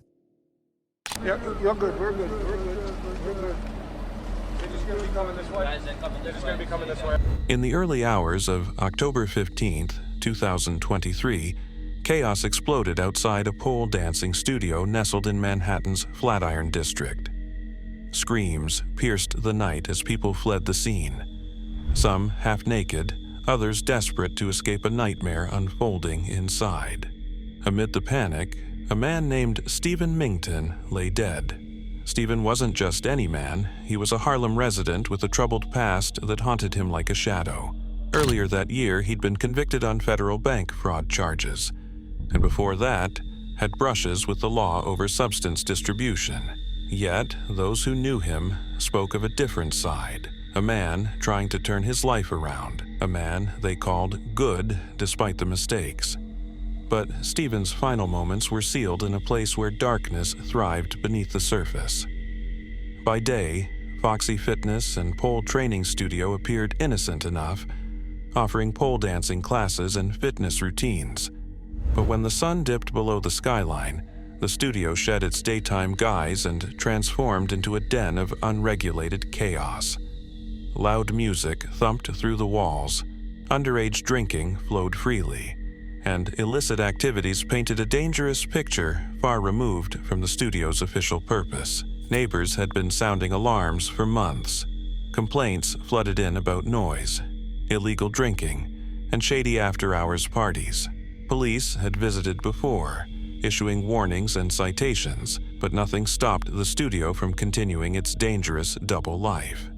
You're good. We're good. They're just going to be coming this way. They're just going to be coming this way. In the early hours of October 15, 2023, chaos exploded outside a pole dancing studio nestled in Manhattan's Flatiron district. Screams pierced the night as people fled the scene. Some half-naked, others desperate to escape a nightmare unfolding inside. Amid the panic, a man named Stephen Mington lay dead. Stephen wasn't just any man, he was a Harlem resident with a troubled past that haunted him like a shadow. Earlier that year, he'd been convicted on federal bank fraud charges, and before that, had brushes with the law over substance distribution. Yet, those who knew him spoke of a different side. A man trying to turn his life around. A man they called good despite the mistakes. But Stephen's final moments were sealed in a place where darkness thrived beneath the surface. By day, Foxy Fitness and Pole Training Studio appeared innocent enough, offering pole dancing classes and fitness routines. But when the sun dipped below the skyline, the studio shed its daytime guise and transformed into a den of unregulated chaos. Loud music thumped through the walls, underage drinking flowed freely, and illicit activities painted a dangerous picture far removed from the studio's official purpose. Neighbors had been sounding alarms for months. Complaints flooded in about noise, illegal drinking, and shady after-hours parties. Police had visited before, issuing warnings and citations, but nothing stopped the studio from continuing its dangerous double life.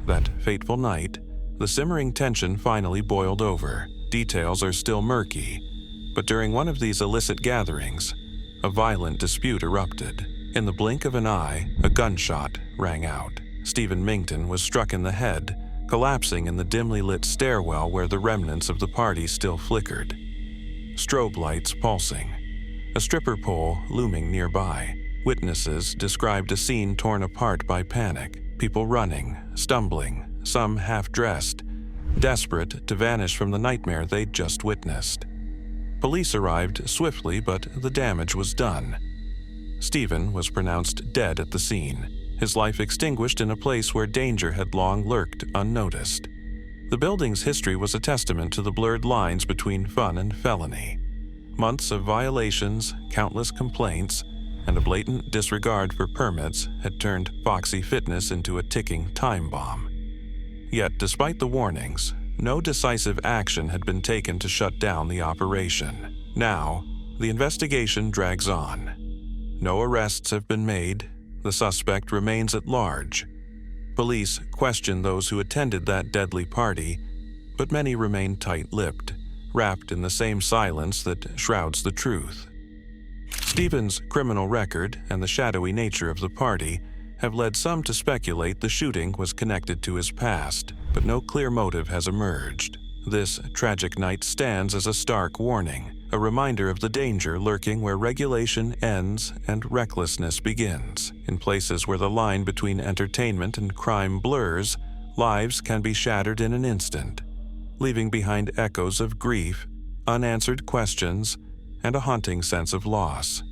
That fateful night, the simmering tension finally boiled over. Details are still murky, but during one of these illicit gatherings, a violent dispute erupted. In the blink of an eye, a gunshot rang out. Stephen Mington was struck in the head, collapsing in the dimly lit stairwell where the remnants of the party still flickered. Strobe lights pulsing, a stripper pole looming nearby. Witnesses described a scene torn apart by panic. People running, stumbling, some half-dressed, desperate to vanish from the nightmare they'd just witnessed. Police arrived swiftly, but the damage was done. Stephen was pronounced dead at the scene, his life extinguished in a place where danger had long lurked unnoticed. The building's history was a testament to the blurred lines between fun and felony. Months of violations, countless complaints, and a blatant disregard for permits had turned Foxy Fitness into a ticking time bomb. Yet, despite the warnings, no decisive action had been taken to shut down the operation. Now, The investigation drags on. No arrests have been made. The suspect remains at large. Police question those who attended that deadly party, but many remain tight-lipped, wrapped in the same silence that shrouds the truth. Stephen's criminal record and the shadowy nature of the party have led some to speculate the shooting was connected to his past, but no clear motive has emerged. This tragic night stands as a stark warning, a reminder of the danger lurking where regulation ends and recklessness begins. In places where the line between entertainment and crime blurs, lives can be shattered in an instant, leaving behind echoes of grief, unanswered questions, and a haunting sense of loss.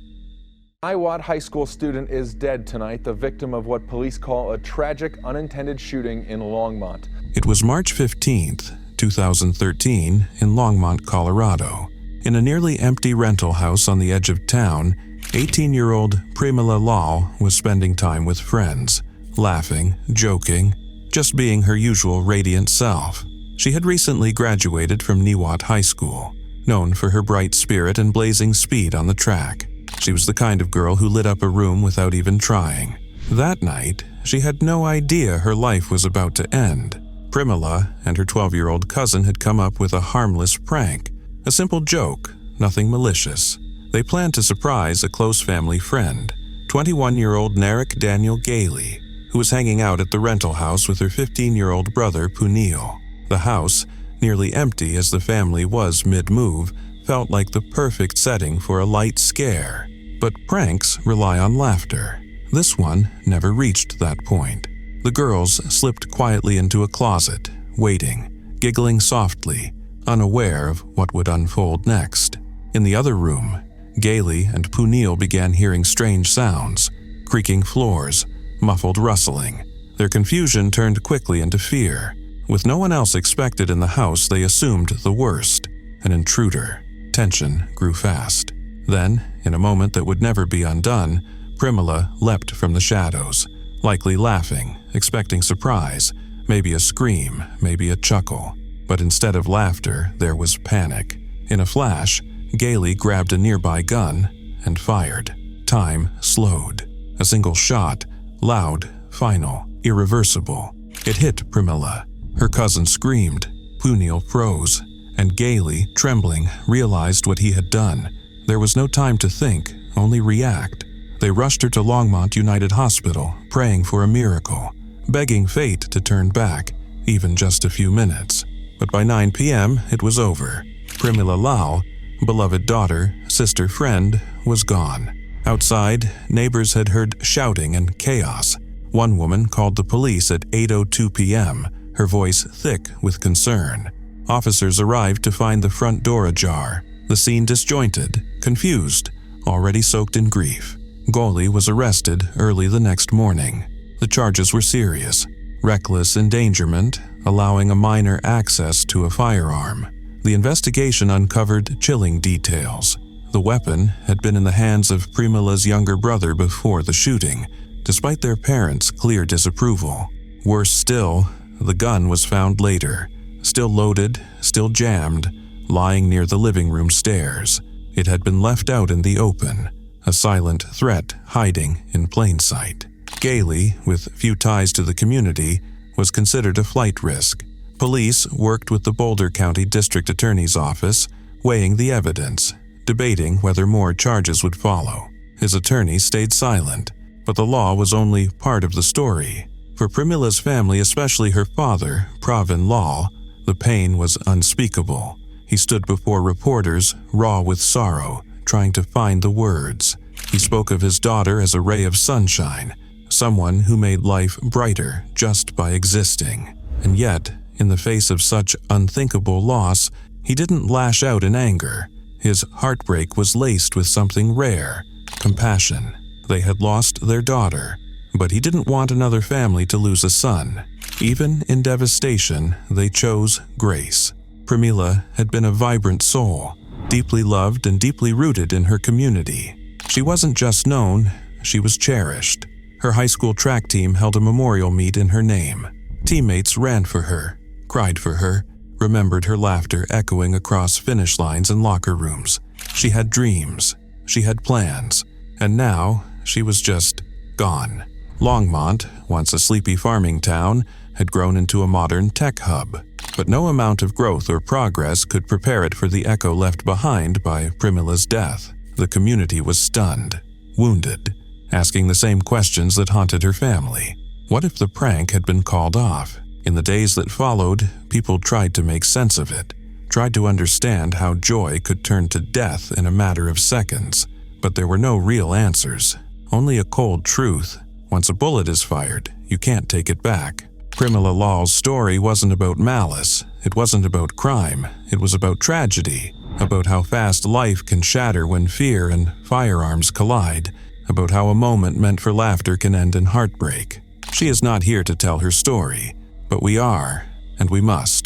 Niwot High School student is dead tonight, the victim of what police call a tragic unintended shooting in Longmont. It was March 15th, 2013, in Longmont, Colorado. In a nearly empty rental house on the edge of town, 18-year-old Primila Lal was spending time with friends, laughing, joking, just being her usual radiant self. She had recently graduated from Niwot High School, known for her bright spirit and blazing speed on the track. She was the kind of girl who lit up a room without even trying. That night, she had no idea her life was about to end. Primila and her 12-year-old cousin had come up with a harmless prank, a simple joke, nothing malicious. They planned to surprise a close family friend, 21-year-old Narek Daniel Gailey, who was hanging out at the rental house with her 15-year-old brother Punil. The house, nearly empty as the family was mid-move, felt like the perfect setting for a light scare. But pranks rely on laughter. This one never reached that point. The girls slipped quietly into a closet, waiting, giggling softly, unaware of what would unfold next. In the other room, Gailey and Punil began hearing strange sounds, creaking floors, muffled rustling. Their confusion turned quickly into fear. With no one else expected in the house, they assumed the worst, an intruder. Tension grew fast. Then, in a moment that would never be undone, Primila leapt from the shadows, likely laughing, expecting surprise, maybe a scream, maybe a chuckle. But instead of laughter, there was panic. In a flash, Gailey grabbed a nearby gun and fired. Time slowed. A single shot, loud, final, irreversible. It hit Primila. Her cousin screamed. Punil froze, and Gailey, trembling, realized what he had done. There was no time to think, only react. They rushed her to Longmont United Hospital, praying for a miracle, begging fate to turn back, even just a few minutes. But by 9 p.m., it was over. Primila Lal, beloved daughter, sister, friend, was gone. Outside, neighbors had heard shouting and chaos. One woman called the police at 8:02 p.m., her voice thick with concern. Officers arrived to find the front door ajar, the scene disjointed, confused, already soaked in grief. Gailey was arrested early the next morning. The charges were serious: reckless endangerment, allowing a minor access to a firearm. The investigation uncovered chilling details. The weapon had been in the hands of Primila's younger brother before the shooting, despite their parents' clear disapproval. Worse still, the gun was found later, still loaded, still jammed, lying near the living room stairs. It had been left out in the open, a silent threat hiding in plain sight. Gailey, with few ties to the community, was considered a flight risk. Police worked with the Boulder County District Attorney's Office, weighing the evidence, debating whether more charges would follow. His attorney stayed silent, but the law was only part of the story. For Primila's family, especially her father, Pravin Lal, the pain was unspeakable. He stood before reporters, raw with sorrow, trying to find the words. He spoke of his daughter as a ray of sunshine, someone who made life brighter just by existing. And yet, in the face of such unthinkable loss, he didn't lash out in anger. His heartbreak was laced with something rare: compassion. They had lost their daughter, but he didn't want another family to lose a son. Even in devastation, they chose grace. Primila had been a vibrant soul, deeply loved and deeply rooted in her community. She wasn't just known, she was cherished. Her high school track team held a memorial meet in her name. Teammates ran for her, cried for her, remembered her laughter echoing across finish lines and locker rooms. She had dreams, she had plans, and now she was just gone. Longmont, once a sleepy farming town, had grown into a modern tech hub, but no amount of growth or progress could prepare it for the echo left behind by Primila's death. The community was stunned, wounded, asking the same questions that haunted her family. What if the prank had been called off? In the days that followed, people tried to make sense of it, tried to understand how joy could turn to death in a matter of seconds, but there were no real answers, only a cold truth. Once a bullet is fired, you can't take it back. Primila Law's story wasn't about malice, it wasn't about crime, it was about tragedy, about how fast life can shatter when fear and firearms collide, about how a moment meant for laughter can end in heartbreak. She is not here to tell her story, but we are, and we must.